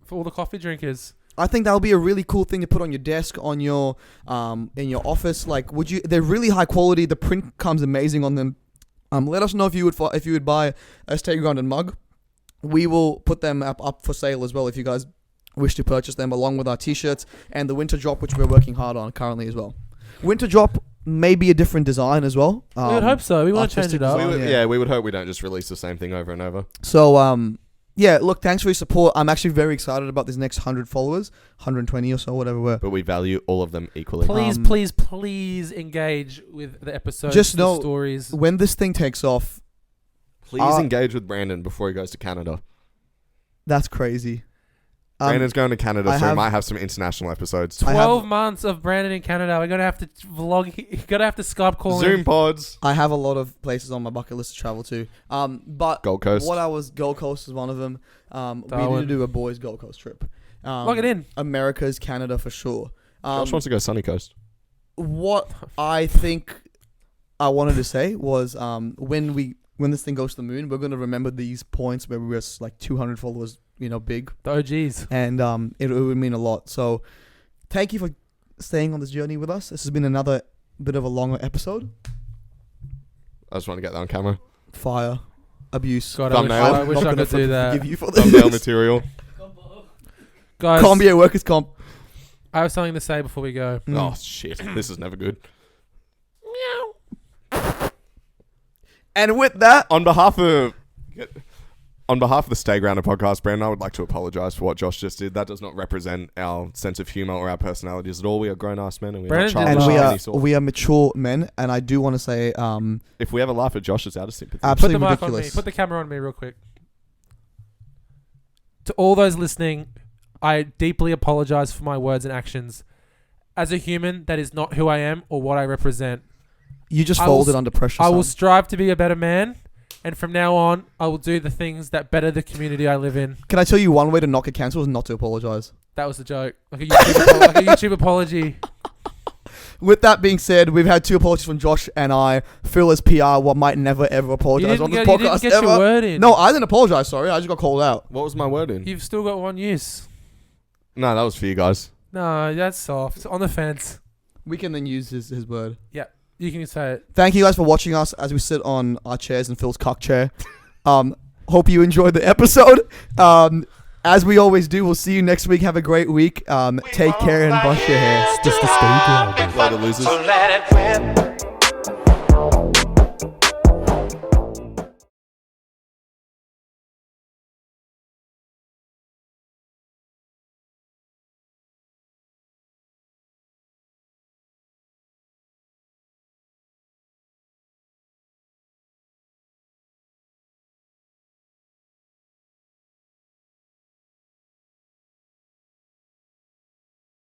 for all the coffee drinkers. I think that would be a really cool thing to put on your desk, on your in your office. Like, would you? They're really high quality. The print comes amazing on them. Let us know if you would buy a Stay Grounded mug. We will put them up for sale as well if you guys wish to purchase them, along with our t-shirts and the winter drop, which we're working hard on currently as well. Winter drop may be a different design as well. We would hope so. We want to change artistic it up. design. Yeah, we would hope we don't just release the same thing over and over. So yeah, look, thanks for your support. I'm actually very excited about these next 100 followers, 120 or so, whatever we're. But we value all of them equally. Please, please engage with the episodes. Just the know- stories. When this thing takes off, Please engage with Brandon before he goes to Canada. that's crazy. Brandon's going to Canada, I so we have- might have some international episodes. 12 months of Brandon in Canada. We're gonna have to vlog. You're gonna have to Skype call Zoom him. pods. I have a lot of places on my bucket list to travel to. But Gold Coast. Gold Coast is one of them. We need to Darwin. do a boys Gold Coast trip. Log it in. America's Canada for sure. Josh wants to go Sunny Coast. What I think I wanted to say was when this thing goes to the moon, we're gonna remember these points where we were like 200 followers, big, The OGs. and it would mean a lot. So thank you for staying on this journey with us. This has been another bit of a longer episode. I just want to get that on camera. Fire, abuse. God, Thumbnail. I wish Not I gonna could do that. Forgive you for this. Thumbnail material. Guys, Comp, yeah, workers comp. I have something to say before we go. Oh, shit. This is never good. And with that, On behalf of the Stay Grounded podcast, Brandon, I would like to apologize for what Josh just did. That does not represent our sense of humor or our personalities at all. We are grown-ass men, and we are Brandon not did childish and of not. any sort. we are mature men, and I do want to say, If we ever laugh at Josh, it's out of sympathy. Put the absolutely mic ridiculous. on me. Put the camera on me real quick. To all those listening, I deeply apologize for my words and actions. As a human, that is not who I am or what I represent. You just I will folded s- under pressure. I will son. strive to be a better man, and from now on, I will do the things that better the community I live in. Can I tell you one way to not get cancelled is not to apologize? That was the joke. Like a YouTube apology. With that being said, we've had 2 apologies from Josh and I. Phil as PR, what might never ever You apologize didn't on this get, you didn't podcast get ever. your word in. No, I didn't apologize. Sorry, I just got called out. What was my word in? You've still got one use. No, that was for you guys. No, that's soft. On the fence. We can then use his word. Yeah, You can say it. Thank you guys for watching us as we sit on our chairs in Phil's cock chair. Hope you enjoyed the episode. As we always do, we'll see you next week. Have a great week. Take care and brush your hair. Later, losers. So let it rip.